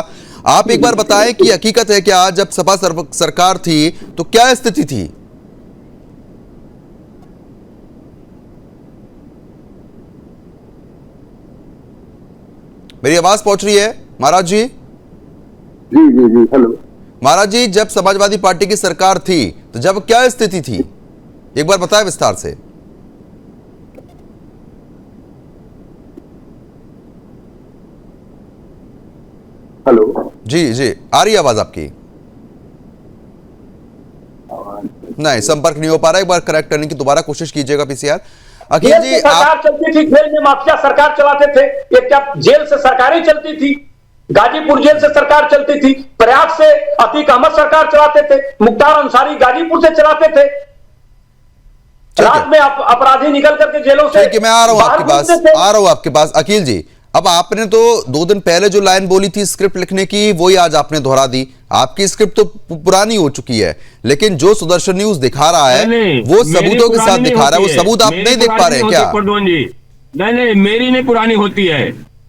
आप एक बार बताएं कि हकीकत है क्या? जब सपा सरकार थी तो क्या स्थिति थी? मेरी आवाज पहुंच रही है महाराज जी? जी जी जी, हेलो महाराज जी, जब समाजवादी पार्टी की सरकार थी तो जब क्या स्थिति थी, एक बार बताएं विस्तार से। हेलो जी जी, आ रही है आवाज आपकी? नहीं, संपर्क नहीं हो पा रहा है। एक बार कनेक्ट करने की दोबारा कोशिश कीजिएगा पीसीआर। अखिल जी, सरकार चलती थी, जेल में माफिया सरकार चलाते थे। ये क्या जेल से सरकारें चलती थी? गाजीपुर जेल से सरकार चलती थी, प्रयाग से अतीक अहमद सरकार चलाते थे, मुख्तार अंसारी गाजीपुर से चलाते थे। रात में अपराधी निकल करके जेलों से, ठीक है, मैं आ रहा हूं आपके पास। अखिल जी, अब आपने तो 2 दिन पहले जो लाइन बोली थी स्क्रिप्ट लिखने की, वही आज आपने दोहरा दी। आपकी स्क्रिप्ट तो पुरानी हो चुकी है, लेकिन जो सुदर्शन न्यूज दिखा रहा है वो सबूतों के साथ दिखा रहा है। वो सबूत आप नहीं देख पा रहे हैं क्या? नहीं, मेरी नहीं पुरानी होती है।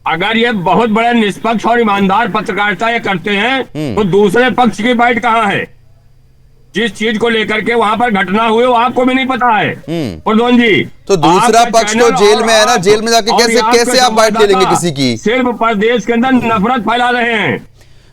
अगर ये बहुत बड़ा निष्पक्ष और ईमानदार पत्रकारिता ये करते हैं तो दूसरे पक्ष की बाइट कहाँ है? जिस चीज को लेकर के वहां पर घटना हुई वो आपको भी नहीं पता है प्रधान जी। तो दूसरा पक्ष तो जेल में है ना, जेल में जाके कैसे आप बाइट ले लेंगे किसी की? सिर्फ प्रदेश के अंदर नफरत फैला रहे हैं।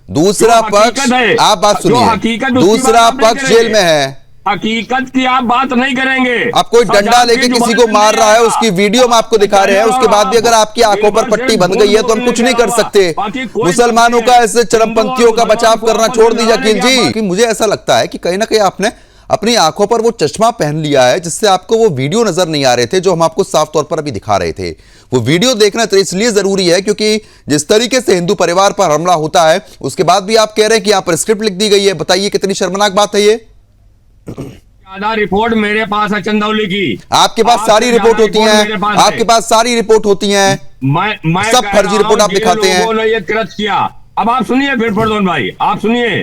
दूसरा पक्ष, आप बात सुनिए, दूसरा पक्ष जेल में है, हकीकत की आप बात नहीं करेंगे। आप कोई डंडा लेके किसी को मार रहा है, उसकी वीडियो हम आपको दिखा रहे हैं, उसके बाद भी अगर आपकी आंखों पर पट्टी बंध गई है तो हम कुछ नहीं कर सकते। मुसलमानों का ऐसे चरमपंथियों का बचाव करना छोड़ दीजिए अखिल जी। कि मुझे ऐसा लगता है कि कहीं ना कहीं आपने अपनी आंखों पर वो चश्मा पहन लिया है जिससे आपको वो वीडियो नजर नहीं आ रहे थे जो हम आपको साफ तौर पर अभी दिखा रहे थे। वो वीडियो देखना तो इसलिए जरूरी है क्योंकि जिस तरीके से हिंदू परिवार पर हमला होता है उसके बाद भी आप कह रहे हैं कि यहाँ पर स्क्रिप्ट लिख दी गई है। बताइए कितनी शर्मनाक बात है ये। ज्यादा रिपोर्ट मेरे पास है चंदौली की। आपके पास सारी रिपोर्ट होती है, आपके पास सारी रिपोर्ट होती है, मैं सब फर्जी रिपोर्ट आप दिखाते हैं। लोगों ने ये कृत्य किया। अब आप सुनिए फिर प्रधान भाई, आप सुनिए,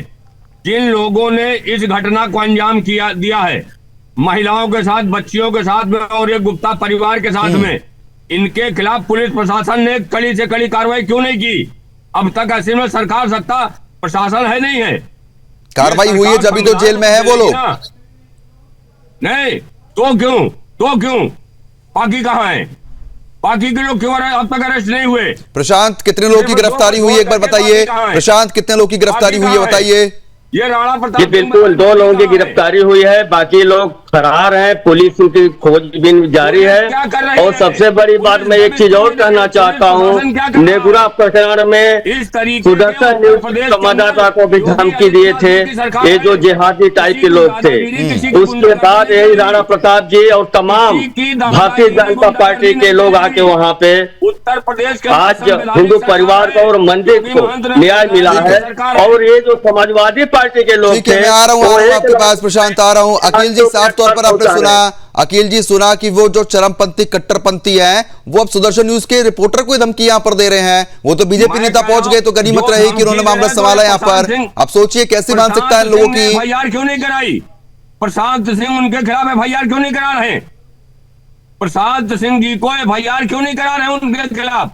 जिन लोगों ने इस घटना को अंजाम दिया है, महिलाओं के साथ, बच्चियों के साथ में और एक गुप्ता परिवार के साथ में, इनके खिलाफ पुलिस प्रशासन ने कड़ी से कड़ी कार्रवाई क्यों नहीं की? अब तक ऐसे में सरकार सत्ता प्रशासन है नहीं है। कार्रवाई हुई है जब भी तो जेल में है वो लोग। नहीं तो क्यों बाकी कहाँ है? बाकी के लोग क्यों अब तक अरेस्ट नहीं हुए? प्रशांत, कितने लोगों की गिरफ्तारी हुई है एक बार बताइए? प्रशांत, कितने लोगों की गिरफ्तारी हुई है बताइए? ये राणा प्रताप जी बिल्कुल 2 लोगों की गिरफ्तारी हुई है, बाकी लोग फरार हैं, पुलिस उनकी खोजबीन जारी है। और सबसे बड़ी बात मैं एक चीज और कहना चाहता हूँ, नेगुरा प्रकरण में सुदर्शन न्यूज संवाददाता को भी धमकी दिए थे ये जो जिहादी टाइप के लोग थे। उसके बाद यही राणा प्रताप जी और तमाम भारतीय जनता पार्टी के लोग आके वहाँ पे उत्तर प्रदेश आज हिंदू परिवार को और मंदिर को न्याय मिला है। और ये जो समाजवादी पार्टी के लोग थे, मैं आ रहा हूँ आपके पास प्रशांत, आ रहा हूँ। अखिल जी, साफ तौर पर आपने सुना, अखिल जी सुना कि वो जो चरमपंथी कट्टरपंथी हैं वो अब सुदर्शन न्यूज के रिपोर्टर को धमकी यहाँ पर दे रहे हैं। वो तो बीजेपी नेता पहुंच गए तो गनीमत रही कि उन्होंने मामला संभाला यहाँ पर। अब सोचिए कैसी मानसिकता है लोगों की। एफआईआर क्यों नहीं कराई? प्रशांत सिंह उनके खिलाफ एफआईआर क्यों नहीं करा रहे? प्रशांत सिंह जी को एफआईआर क्यों नहीं करा रहे उनके खिलाफ?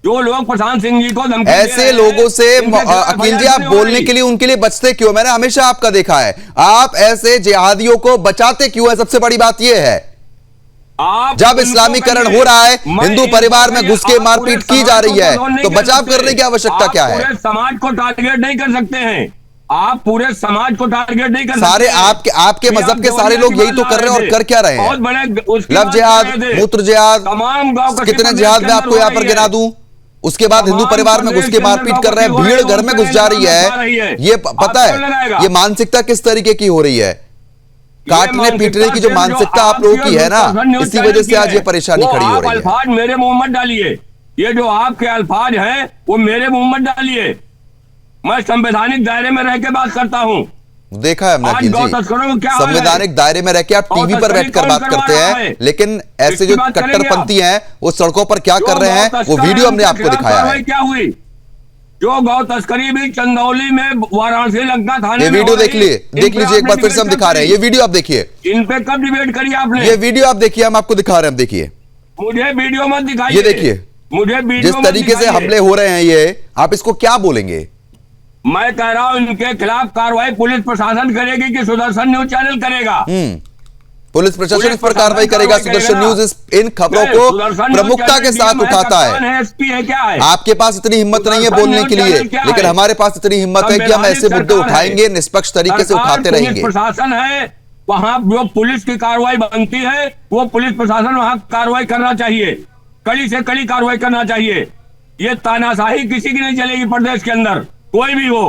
जो लोग प्रशांत सिंह जी को धमकी ऐसे लोगों से अखिल जी आप बोलने के लिए उनके लिए बचते क्यों? मैंने हमेशा आपका देखा है, आप ऐसे जिहादियों को बचाते क्यों है? सबसे बड़ी बात यह है जब इस्लामीकरण हो रहा है, हिंदू परिवार में घुस के मारपीट की जा रही है, तो बचाव करने की आवश्यकता क्या है? समाज को टारगेट नहीं कर सकते हैं। आप पूरे समाज को टारगेट नहीं कर सारे आपके मजहब के सारे लोग यही तो कर रहे हैं और कर क्या रहे हैं? बहुत बड़े लव जिहाद, मूत्र जिहाद, तमाम गांव कितने जिहाद में आपको यहाँ पर गिना दूं? उसके बाद हिंदू परिवार में घुस के मारपीट कर रहे हैं, भीड़ घर में घुस जा रही है। ये पता है ये मानसिकता किस तरीके की हो रही है? काटने पीटने की जो मानसिकता आप लोगों की है ना, इसी वजह से आज ये परेशानी खड़ी हो रही है। अल्फाज मेरे मुंह मत डालिए, ये जो आपके अल्फाज हैं वो मेरे मुंह मत डालिए। मैं संवैधानिक दायरे में रह के बात करता हूँ। देखा है हमने अखिल जी, संवैधानिक दायरे में रह के आप टीवी पर बैठकर बात करते हैं, लेकिन ऐसे जो कट्टरपंथी हैं वो सड़कों पर क्या कर रहे हैं वो वीडियो हमने आपको दिखाया है। क्या हुई जो गौ तस्करी भी चंदौली में वाराणसी लंका थाने ये वीडियो देख लीजिए एक बार फिर से हम दिखा रहे हैं। ये वीडियो आप देखिए, इन पे कब डिबेट करी आपने? ये वीडियो आप देखिए, हम आपको दिखा रहे हैं, देखिए। मुझे वीडियो मत दिखाइए, ये देखिए, मुझे वीडियो जिस तरीके से हमले हो रहे हैं ये, आप इसको क्या बोलेंगे? मैं कह रहा हूं इनके खिलाफ कार्रवाई पुलिस प्रशासन करेगी कि सुदर्शन न्यूज चैनल करेगा? पुलिस प्रशासन इस पर कार्रवाई करेगा। सुदर्शन न्यूज इन खबरों को प्रमुखता के साथ उठाता है। एसपी है क्या है? आपके पास इतनी हिम्मत नहीं है बोलने के लिए, लेकिन हमारे पास इतनी हिम्मत है कि हम ऐसे मुद्दे उठाएंगे, निष्पक्ष तरीके से उठाते रहेंगे। प्रशासन है वहां, जो पुलिस की कार्रवाई बनती है वो पुलिस प्रशासन वहां कार्रवाई करना चाहिए, कड़ी से कड़ी कार्रवाई करना चाहिए। ये तानाशाही किसी की नहीं चलेगी प्रदेश के अंदर, कोई भी हो,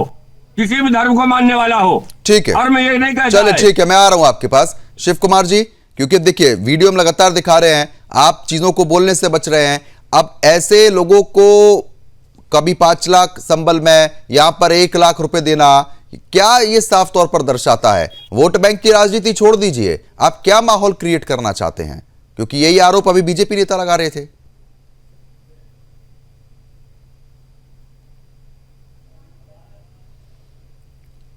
किसी भी धर्म को मानने वाला हो। ठीक है, और मैं ये नहीं कहता। चलिए ठीक है, मैं आ रहा हूं आपके पास शिव कुमार जी, क्योंकि देखिए वीडियो में लगातार दिखा रहे हैं, आप चीजों को बोलने से बच रहे हैं। अब ऐसे लोगों को कभी 5 लाख संबल में, यहां पर 1 लाख रुपए देना, क्या ये साफ तौर पर दर्शाता है? वोट बैंक की राजनीति छोड़ दीजिए, आप क्या माहौल क्रिएट करना चाहते हैं? क्योंकि यही आरोप अभी बीजेपी नेता लगा रहे थे।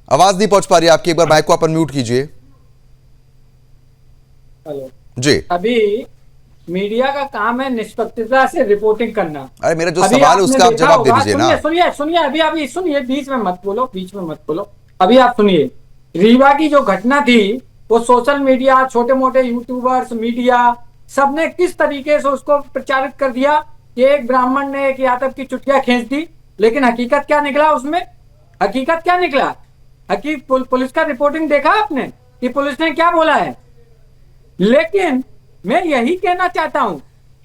आवाज नहीं पहुंच पा रही आपकी, एक बार माइक को अपन म्यूट कीजिए। हेलो जी। अभी मीडिया का काम है निष्पक्षता से रिपोर्टिंग करना। अरे मेरा जो सवाल है उसका आप जवाब दे दीजिए ना। सुनिए अभी सुनिए, बीच में मत बोलो। अभी आप सुनिए, रीवा की जो घटना थी वो सोशल मीडिया, छोटे मोटे यूट्यूबर्स, मीडिया सबने किस तरीके से उसको प्रचारित कर दिया कि एक ब्राह्मण ने एक यादव की चुटिया खींच दी, लेकिन हकीकत क्या निकला उसमें? हकीकत क्या निकला? पुलिस का रिपोर्टिंग देखा आपने कि पुलिस ने क्या बोला है? लेकिन मैं यही कहना चाहता हूं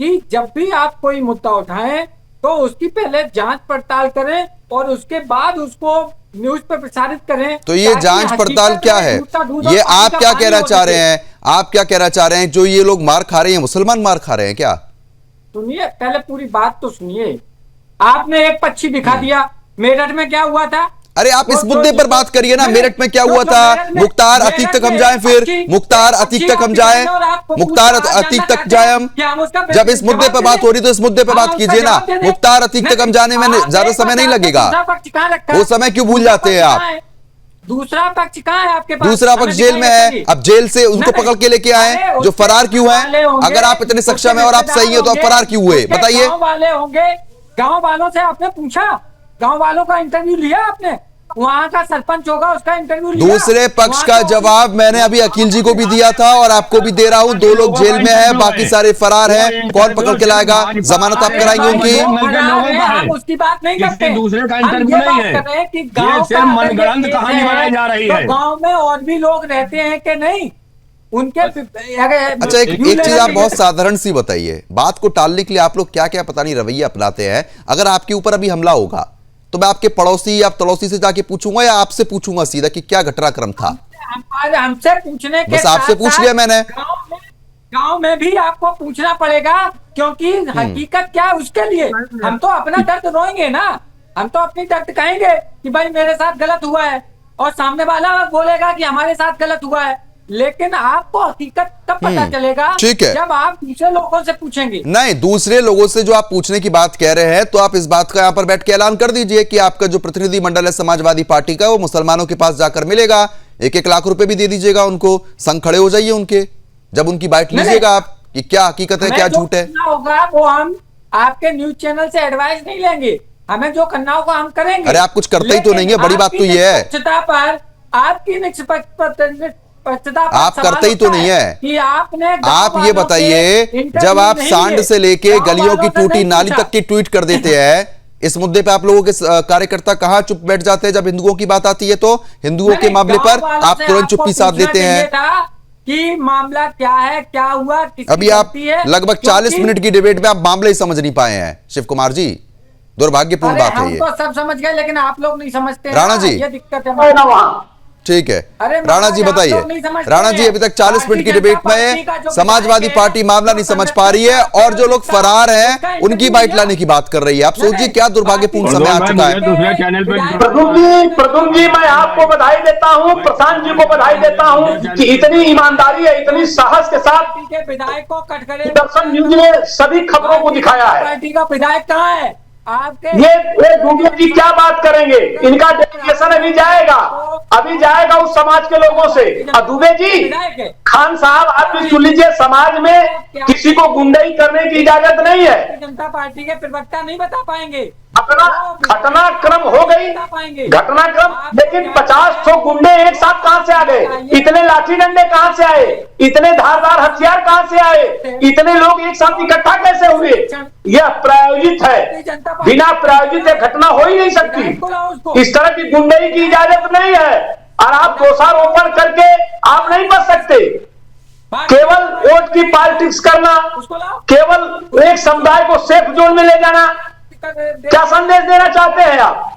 कि जब भी आप कोई मुद्दा उठाएं तो उसकी पहले जांच पड़ताल करें और उसके बाद उसको न्यूज पर प्रसारित करें। तो ये जांच पड़ताल क्या है? ये आप क्या कहना चाह रहे हैं? आप क्या कहना चाह रहे हैं? जो ये लोग मार खा रहे हैं, मुसलमान मार खा रहे हैं क्या? सुनिए, पहले पूरी बात तो सुनिए। आपने एक पक्षी दिखा दिया, मेरठ में क्या हुआ था? अरे आप इस मुद्दे पर बात करिए ना, मेरठ में क्या हुआ था? मुख्तार अतीक तक हम जाएं, फिर मुख्तार अतीक तक हम जाएं, मुख्तार अतीक तक जाएं हम। जब इस मुद्दे पर बात हो रही तो इस मुद्दे पर बात कीजिए ना। मुख्तार अतीक तक हम जाने में ज्यादा समय नहीं लगेगा, वो समय क्यों भूल जाते हैं आप? दूसरा पक्ष कहाँ है आपके पास? दूसरा पक्ष जेल में है, अब जेल से उनको पकड़ के लेके आए, जो फरार क्यों है? अगर आप इतने सक्षम है और आप सही है तो आप फरार क्यों हुए, बताइए। गाँव वाले होंगे, गाँव वालों से आपने पूछा, गांव वालों का इंटरव्यू लिया आपने? वहां का सरपंच होगा उसका इंटरव्यू लिया? दूसरे पक्ष का जवाब मैंने अभी अखिल जी को भी दिया था और आपको भी दे रहा हूं। 2 लोग जेल में हैं, बाकी सारे फरार हैं। कौन पकड़ के लाएगा? जमानत आप कराएंगे उनकी? हम उसकी बात नहीं करते, दूसरे का इंटरव्यू नहीं है कि गांव का मनगढ़ंत कहानी बनाई जा रही है। गांव में और भी लोग रहते हैं कि नहीं उनके? अच्छा, एक चीज आप बहुत साधारण सी बताइए, बात को टालने के लिए आप लोग क्या क्या पता नहीं रवैया अपनाते हैं। अगर आपके ऊपर अभी हमला होगा तो मैं आपके पड़ोसी या तड़ोसी से जाके पूछूंगा या आपसे पूछूंगा सीधा कि क्या घटनाक्रम था? हमसे पूछने के बस आपसे पूछ लिया मैंने। गांव में भी आपको पूछना पड़ेगा, क्योंकि हकीकत क्या है उसके लिए हम तो अपना दर्द रोएंगे ना, हम तो अपनी दर्द कहेंगे कि भाई मेरे साथ गलत हुआ है, और सामने वाला बोलेगा कि हमारे साथ गलत हुआ है। लेकिन आपको हकीकत तब पता चलेगा ठीक है जब आप दूसरे लोगों से पूछेंगे। नहीं, दूसरे लोगों से जो आप पूछने की बात कह रहे हैं, तो आप इस बात का यहां पर बैठ के ऐलान कर दीजिए कि आपका जो प्रतिनिधि मंडल है समाजवादी पार्टी का, वो मुसलमानों के पास जाकर मिलेगा, 1-1 लाख रुपए भी दे दीजिएगा उनको, संग खड़े हो जाइए उनके, जब उनकी बाइट लीजिएगा आप कि क्या हकीकत है, क्या झूठ है। होगा वो हम आपके न्यूज चैनल से एडवाइस नहीं लेंगे, हमें जो करना होगा हम करेंगे। अरे आप कुछ करते ही तो नहीं है, बड़ी बात तो ये है। पर आपकी आप करते ही तो नहीं है कि आपने, आप ये बताइए, जब आप सांड से लेके गलियों की टूटी नाली तक की ट्वीट कर देते हैं, इस मुद्दे पे आप लोगों के कार्यकर्ता कहाँ चुप बैठ जाते हैं जब हिंदुओं की बात आती है? तो हिंदुओं के मामले पर आप तुरंत चुप्पी साध देते हैं कि मामला क्या है, क्या हुआ, अभी आप लगभग 40 मिनट की डिबेट में आप मामले ही समझ नहीं पाए हैं शिव कुमार जी। दुर्भाग्यपूर्ण बात है ये। हम तो सब समझ गए लेकिन आप लोग नहीं समझते। राणा जी, ये दिक्कत है ना वहाँ। ठीक है राणा जी बताइए। राणा जी अभी तक 40 मिनट की डिबेट में समाजवादी पार्टी मामला नहीं समझ पा रही है और जो लोग फरार हैं उनकी बाइट लाने की बात कर रही है। आप सोचिए क्या दुर्भाग्यपूर्ण समय आ चुका है। प्रदुम जी मैं आपको बधाई देता हूँ, प्रशांत जी को बधाई देता हूँ कि इतनी ईमानदारी है, इतनी साहस के साथ विधायक को कट करे। दर्शन न्यूज ने सभी खबरों को दिखाया है। पार्टी का विधायक कहाँ है आपके? ये दुबे जी क्या बात करेंगे? इनका डेलीगेशन अभी जाएगा उस समाज के लोगों से। और दुबे जी, खान साहब आप भी सुन लीजिए, समाज में किसी को गुंडाई करने की इजाजत नहीं है। जनता पार्टी के प्रवक्ता नहीं बता पाएंगे अपना घटनाक्रम हो गई घटनाक्रम, लेकिन 50 गुंडे एक साथ कहां से आ गए? इतने लाठी डंडे कहां से आए? इतने धारदार हथियार कहां से आए? इतने लोग एक साथ इकट्ठा कैसे हुए? यह प्रायोजित है, बिना प्रायोजित यह घटना हो ही नहीं सकती। इस तरह की गुंडई की इजाजत नहीं है और आप दोषारोपण करके आप नहीं बच सकते। केवल वोट की पॉलिटिक्स करना, केवल एक समुदाय को सेफ जोन में ले जाना, क्या संदेश देना चाहते हैं आप?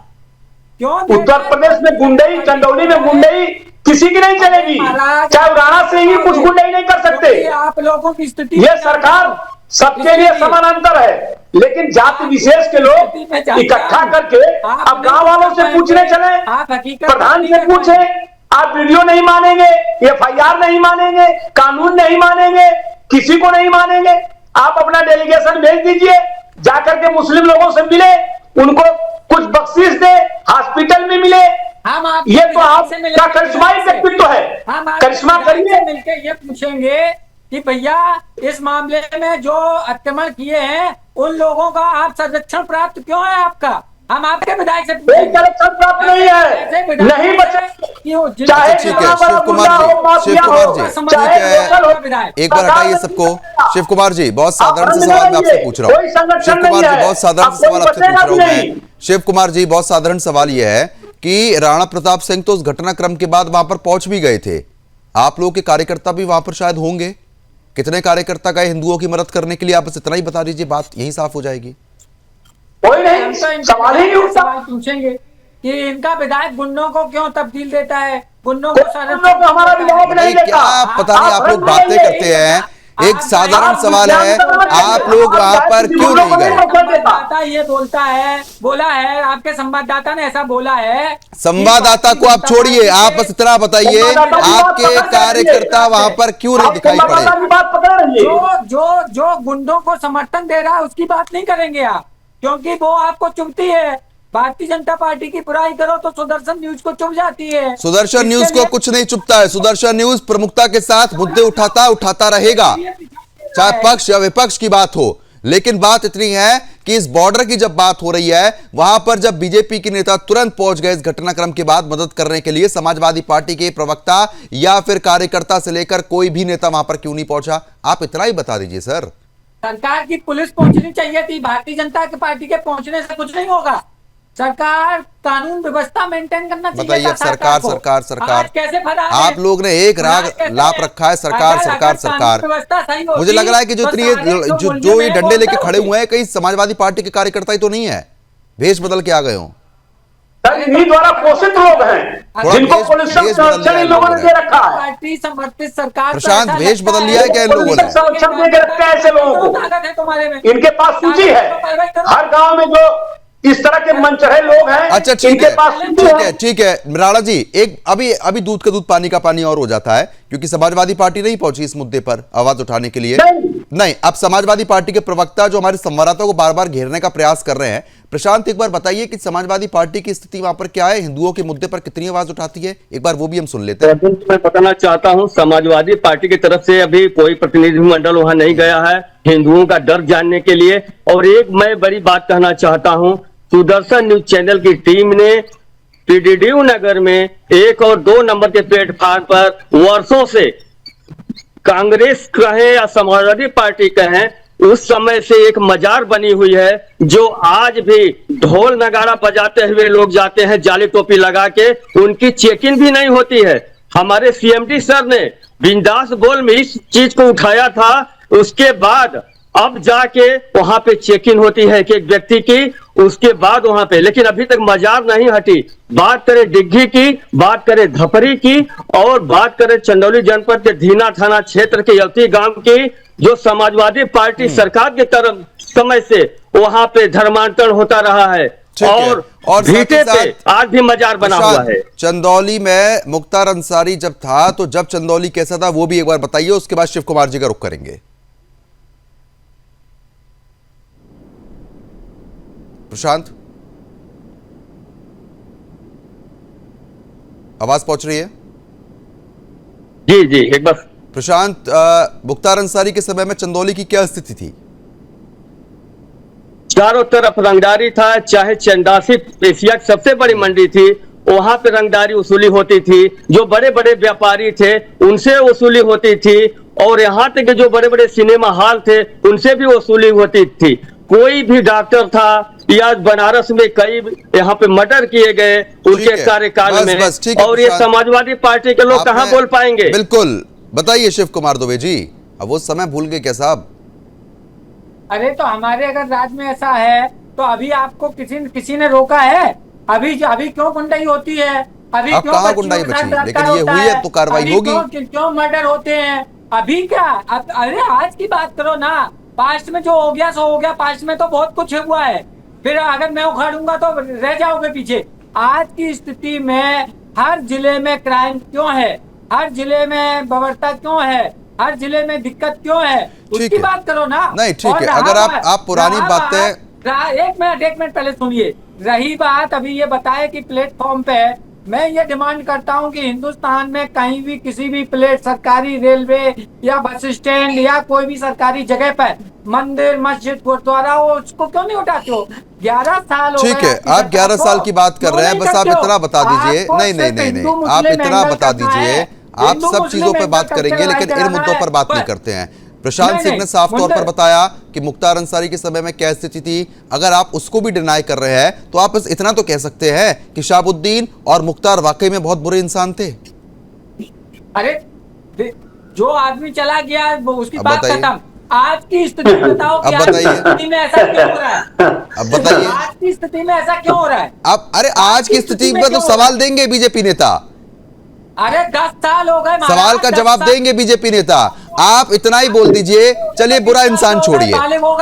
उत्तर प्रदेश में गुंडई, चंदौली में गुंडई किसी की नहीं चलेगी, चाहे राणा से ही कुछ गुंडई नहीं कर सकते। आप लोगों की स्थिति, यह सरकार सबके लिए समानांतर है, लेकिन जाति विशेष के लोग इकट्ठा करके अब गांव वालों से पूछने चले, प्रधान से पूछे, आप वीडियो नहीं मानेंगे, FIR नहीं मानेंगे, कानून नहीं मानेंगे, किसी को नहीं मानेंगे। आप अपना डेलीगेशन भेज दीजिए, जाकर के मुस्लिम लोगों से मिले, उनको कुछ बख्शीश दे, हॉस्पिटल में मिले। ये तो आपका करिश्माई व्यक्तित्व है, करिश्मा करिए। मिलकर ये पूछेंगे कि भैया इस मामले में जो आक्रमण किए हैं उन लोगों का आप संरक्षण प्राप्त क्यों है आपका? हम आपके विधायक से संरक्षण प्राप्त नहीं है, नहीं बचे, चाहे ठीक है शिव कुमार जी, एक बार हटाइए सबको। शिव कुमार जी, बहुत साधारण सा सवाल मैं आपसे पूछ रहा हूँ। शिव कुमार जी, बहुत साधारण सवाल आपसे पूछ रहा हूँ मैं। शिव कुमार जी, बहुत साधारण सवाल यह है कि राणा प्रताप सिंह तो उस घटनाक्रम के बाद वहां पर पहुंच भी गए थे, आप लोगों के कार्यकर्ता भी वहां पर शायद होंगे। कितने कार्यकर्ता गए हिंदुओं की मदद करने के लिए? आप बस इतना ही बता दीजिए, बात यही साफ हो जाएगी। कोई नहीं, सवाल ही नहीं उठता। पूछेंगे कि इनका विधायक गुंडों को क्यों तब्दील देता है, गुंडों को हमारा विधायक नहीं देता। क्या पता नहीं, आप लोग बातें करते हैं। एक साधारण सवाल है, आप लोग वहां पर क्यों नहीं गए? संवाददाता ये बोला है, आपके संवाददाता ने ऐसा बोला है। संवाददाता को आप छोड़िए, आप बस इतना बताइए आपके कार्यकर्ता वहां पर क्यों नहीं दिखाई पड़े? जो गुंडों को समर्थन दे रहा है उसकी बात नहीं करेंगे आप, क्योंकि वो आपको चुभती है। भारतीय जनता पार्टी की बुराई करो तो सुदर्शन न्यूज को चुभ जाती है। सुदर्शन न्यूज को कुछ नहीं चुभता है। सुदर्शन न्यूज प्रमुखता के साथ मुद्दे उठाता रहेगा, चाहे पक्ष या विपक्ष की बात हो। लेकिन बात इतनी है कि इस बॉर्डर की जब बात हो रही है, वहां पर जब बीजेपी के नेता तुरंत पहुंच गए इस घटनाक्रम के बाद मदद करने के लिए, समाजवादी पार्टी के प्रवक्ता या फिर कार्यकर्ता से लेकर कोई भी नेता वहां पर क्यों नहीं पहुंचा? आप इतना ही बता दीजिए सर। सरकार की पुलिस पहुंचनी चाहिए थी, भारतीय जनता पार्टी के पहुंचने से कुछ नहीं होगा। सरकार कानून व्यवस्था मेंटेन करना चाहिए। बताइए, सरकार सरकार सरकार कैसे आप लोग ने एक राग लाप रखा है, सरकार सरकार सरकार। मुझे लग रहा है कि जो ये डंडे लेके खड़े हुए हैं, कहीं समाजवादी पार्टी के कार्यकर्ता ही तो नहीं है, भेष बदल के आ गए हो। इन्हीं द्वारा पोषित लोग हैं जिनको पुलिस संरक्षण इन लोगों ने दे रखा है। पार्टी समर्थित सरकार प्रशांत, भेष बदल लिया है क्या इन लोगों ने? संरक्षण दे के रखते हैं ऐसे लोगों को। इनके पास सूची है, हर गांव में जो इस तरह के मनचढ़े लोग हैं। अच्छा ठीक है राणा जी, एक अभी दूध का दूध पानी का पानी और हो जाता है, क्योंकि समाजवादी पार्टी नहीं पहुंची इस मुद्दे पर आवाज उठाने के लिए। नहीं, अब समाजवादी पार्टी के प्रवक्ता जो हमारे संवाददाताओं को बार बार घेरने का प्रयास कर रहे हैं, प्रशांत एक बार बताइए कि समाजवादी पार्टी की स्थिति वहां पर क्या है, हिंदुओं के मुद्दे पर कितनी आवाज उठाती है, एक बार वो भी हम सुन लेते हैं। मैं बताना चाहता हूं, समाजवादी पार्टी की तरफ से अभी कोई प्रतिनिधिमंडल वहां नहीं गया है हिंदुओं का दर्द जानने के लिए। और एक मैं बड़ी बात कहना चाहता हूं, सुदर्शन न्यूज चैनल की टीम ने पीडीडीयू नगर में 1 और 2 नंबर के प्लेटफार्म पर वर्षों से, कांग्रेस कहें या समाजवादी पार्टी कहें, उस समय से एक मजार बनी हुई है, जो आज भी ढोल नगाड़ा बजाते हुए लोग जाते हैं जाली टोपी लगा के, उनकी चेकिंग भी नहीं होती है। हमारे सीएमडी सर ने बिंदास बोल में इस चीज को उठाया था, उसके बाद अब जाके वहां पे चेकिंग होती है एक एक व्यक्ति की, उसके बाद वहां पे, लेकिन अभी तक मजार नहीं हटी। बात करें डिग्गी की, बात करें धपरी की, और बात करें चंदौली जनपद के धीना थाना क्षेत्र के यवती गांव की, जो समाजवादी पार्टी सरकार के तरफ समय से वहां पे धर्मांतरण होता रहा है, और भीटे पे आज भी मजार बना हुआ है। चंदौली में मुख्तार अंसारी जब था, तो जब चंदौली कैसा था वो भी एक बार बताइए, उसके बाद शिव कुमार जी का रुख करेंगे। प्रशांत, आवाज पहुंच रही है? जी जी, एक बार प्रशांत, मुख्तार अंसारी के समय में चंदौली की क्या स्थिति थी? चारों तरफ रंगदारी था, चाहे चंदासी एशिया की सबसे बड़ी मंडी थी, वहां पे रंगदारी वसूली होती थी, जो बड़े बड़े व्यापारी थे उनसे वसूली होती थी, और यहाँ तक जो बड़े बड़े सिनेमा हॉल थे उनसे भी वसूली होती थी। कोई भी डॉक्टर था, या बनारस में कई यहाँ पे मर्डर किए गए उनके कार्यकाल में, और ये समाजवादी पार्टी के लोग कहाँ बोल पाएंगे? बिल्कुल, बताइए शिव कुमार दुबे जी, अब वो समय भूल गए क्या साहब? अरे तो हमारे अगर राज्य में ऐसा है तो अभी आपको किसी ने रोका है? अभी क्यों गुंडाई होती है? अभी अब क्यों कहाँ गुंडाई बची? लेकिन ये हुई है तो कार्रवाई होगी। क्यों मर्डर होते हैं? अभी क्या? अरे आज की बात करो ना, पास्ट में जो हो गया सो हो गया, पास्ट में तो बहुत कुछ हुआ है, फिर अगर मैं उखाड़ूंगा तो रह जाओगे पीछे। आज की स्थिति में हर जिले में क्राइम क्यों है, हर जिले में बर्बरता क्यों है, हर जिले में दिक्कत क्यों है, उसकी बात करो ना। नहीं ठीक है, अगर आप पुरानी बातें, एक मिनट पहले सुनिए। रही बात अभी ये बताए कि प्लेटफॉर्म पे, मैं ये डिमांड करता हूँ कि हिंदुस्तान में कहीं भी किसी भी सरकारी रेलवे या बस स्टैंड या कोई भी सरकारी जगह पर मंदिर, मस्जिद, गुरुद्वारा हो, उसको क्यों नहीं उठाते हो? 11 साल हो गए। ठीक है, आप 11 साल की बात कर रहे हैं, बस आप इतना बता दीजिए। नहीं, आप इतना बता दीजिए, आप सब चीजों पर बात करेंगे लेकिन इन मुद्दों पर बात नहीं करते हैं। प्रशांत सिंह ने साफ तौर पर बताया कि मुख्तार अंसारी के समय में क्या स्थिति थी। अगर आप उसको भी डिनाई कर रहे हैं तो आप बस इतना तो कह सकते हैं कि शहाबुद्दीन और मुख्तार वाकई में बहुत बुरे इंसान थे। अरे जो आदमी चला गया वो उसकी बात खत्म। आज की स्थिति बताओ, अब बताइए, स्थिति में ऐसा क्यों हो रहा है? अब बताइए, आज की स्थिति में ऐसा क्यों हो रहा है? अब अरे आज की स्थिति में तो सवाल देंगे बीजेपी नेता। अरे 10 साल हो गए, सवाल का जवाब देंगे बीजेपी नेता। आप इतना ही बोल दीजिए, चलिए बुरा इंसान छोड़िए,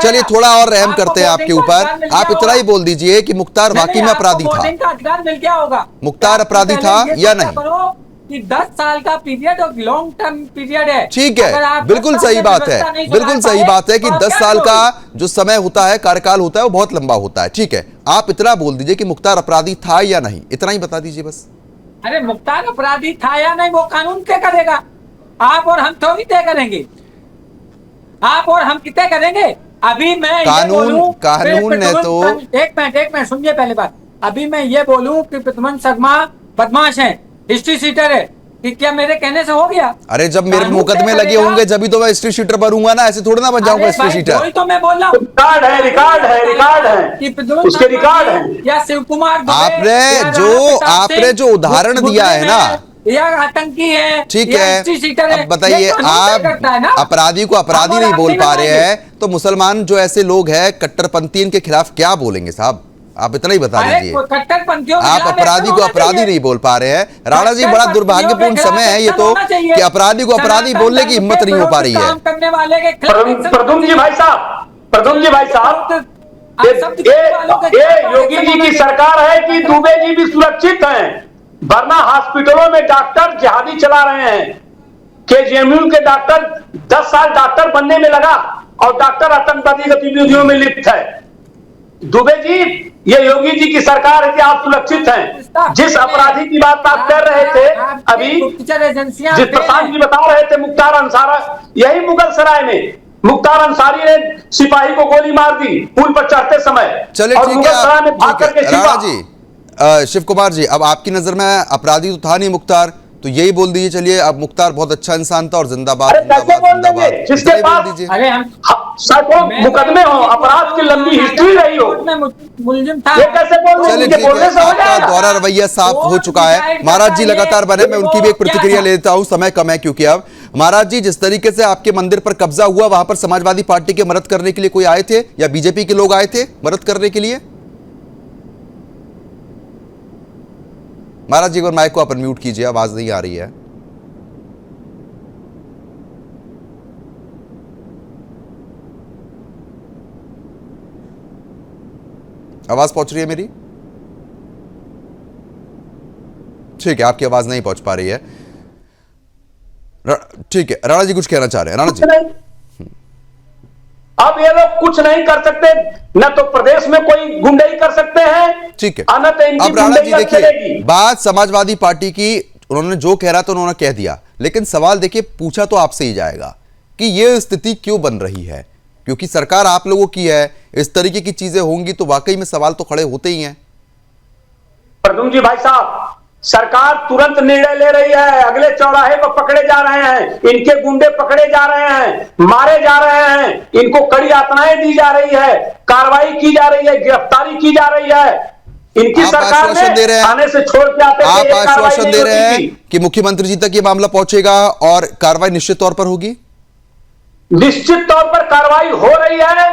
चलिए थोड़ा और रहम करते हैं आपके ऊपर। आप इतना ही बोल दीजिए कि मुख्तार वाकई में अपराधी था। मुख्तार अपराधी था या नहीं? कि 10 साल का पीरियड और लॉन्ग टर्म पीरियड है। ठीक है, बिल्कुल सही बात है, बिल्कुल सही बात है कि 10 साल का जो समय होता है, कार्यकाल होता है, वो बहुत लंबा होता है। ठीक है, आप इतना बोल दीजिए कि मुख्तार अपराधी था या नहीं, इतना ही बता दीजिए बस। अरे मुख्तार अपराधी था या नहीं वो कानून तय करेगा, आप और हम थोड़ी तय करेंगे। आप और हम कितने करेंगे? अभी मैं कानून ने तो एक मिनट सुनिए पहले बात। अभी मैं ये बोलूं कि प्रद्युम्न शर्मा बदमाश है, हिस्ट्री सीटर है, कि क्या मेरे कहने से हो गया? अरे जब मेरे मुकदमे लगे होंगे जब तो मैं हिस्ट्री शीटर बनूंगा ना, ऐसे थोड़ा ना बन जाऊंगा हिस्ट्री शीटर। वही तो मैं बोल रहा हूँ, रिकॉर्ड है उसके रिकॉर्ड है। या शिव कुमार आपने जो उदाहरण दिया है ना, या आतंकी है, ठीक है, अब बताइए, आप अपराधी को अपराधी नहीं बोल पा रहे हैं तो मुसलमान जो ऐसे लोग हैं कट्टरपंथी, इनके खिलाफ क्या बोलेंगे साहब? आप इतना ही बता दीजिए। आप अपराधी को अपराधी नहीं बोल पा रहे हैं। राणा जी, बड़ा दुर्भाग्यपूर्ण समय है ये तो कि अपराधी को अपराधी बोलने की हिम्मत नहीं हो पा रही है। प्रद्युम्न जी भाई साहब, ये योगी जी की सरकार है कि दुबे जी भी सुरक्षित हैं? वरना हॉस्पिटलों में डॉक्टर जिहादी चला रहे हैं। केजीएमयू के डॉक्टर 10 साल डॉक्टर बनने में लगा और डॉक्टर आतंकवादी गतिविधियों में लिप्त है। दुबे जी, ये योगी जी की सरकार है कि आप सुरक्षित हैं। जिस अपराधी की बात आप कर रहे थे अभी, जिस प्रशांत जी बता रहे थे मुख्तार अंसारी, यही मुगल सराय में मुख्तार अंसारी ने सिपाही को गोली मार दी पुल पर चढ़ते समय। चलिए ठीक है राणा जी, शिव कुमार जी, अब आपकी नजर में अपराधी तो था नहीं मुख्तार, तो यही बोल दीजिए। चलिए, अब मुख्तार बहुत अच्छा इंसान था और जिंदाबाद। जिसके पास सैकड़ों मुकदमे हो, अपराध की लंबी हिस्ट्री रही हो, मुलजिम था। ये कैसे बोल रहे हैं? चलिए इनके ठीक है, बोलने से हो आपका जाएगा। दोहरा रवैया साफ हो चुका है। महाराज जी लगातार बने, मैं उनकी भी एक प्रतिक्रिया लेता हूं, समय कम है क्योंकि अब महाराज जी, जिस तरीके से आपके मंदिर पर कब्जा हुआ, वहां पर समाजवादी पार्टी के मदद करने के लिए कोई आए थे या बीजेपी के लोग आए थे मदद करने के लिए? महाराज जी, एक बार माइक को अपन म्यूट कीजिए, आवाज नहीं आ रही है। आवाज पहुंच रही है मेरी? ठीक है, आपकी आवाज नहीं पहुंच पा रही है। ठीक है, राणा जी कुछ कहना चाह रहे हैं? राणा जी, अब ये लोग कुछ नहीं कर सकते, न तो प्रदेश में कोई गुंडई कर सकते हैं, ठीक है। न तो इनकी अब राणा जी गुंडई देखिए, चलेगी। बात समाजवादी पार्टी की, उन्होंने जो कह रहा था उन्होंने कह दिया, लेकिन सवाल देखिए पूछा तो आपसे ही जाएगा कि यह स्थिति क्यों बन रही है, क्योंकि सरकार आप लोगों की है, इस तरीके की चीजें होंगी तो वाकई में सवाल तो खड़े होते ही हैं। प्रद्युम्न जी भाई साहब, सरकार तुरंत निर्णय ले रही है, अगले चौराहे पर पकड़े जा रहे हैं, इनके गुंडे पकड़े जा रहे हैं, मारे जा रहे हैं, इनको कड़ी यातनाएं दी जा रही है, कार्रवाई की जा रही है, गिरफ्तारी की जा रही है। इनकी सरकार ने थाने से छोड़ के आते आप आश्वासन दे रहे हैं कि मुख्यमंत्री जी तक ये मामला पहुंचेगा और कार्रवाई निश्चित तौर पर होगी? निश्चित तौर पर कार्रवाई हो रही है,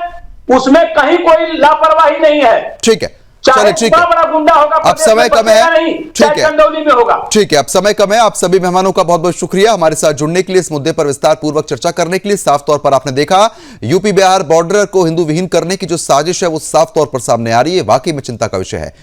उसमें कहीं कोई लापरवाही नहीं है। ठीक है, चाहे चलिए ठीक है, बड़ा गुंडा होगा, अब समय कम है, ठीक है, चंदौली में होगा। ठीक है, अब समय कम है। आप सभी मेहमानों का बहुत बहुत शुक्रिया हमारे साथ जुड़ने के लिए, इस मुद्दे पर विस्तार पूर्वक चर्चा करने के लिए। साफ तौर पर आपने देखा, यूपी बिहार बॉर्डर को हिंदू विहीन करने की जो साजिश है वो साफ तौर पर सामने आ रही है, वाकई में चिंता का विषय है।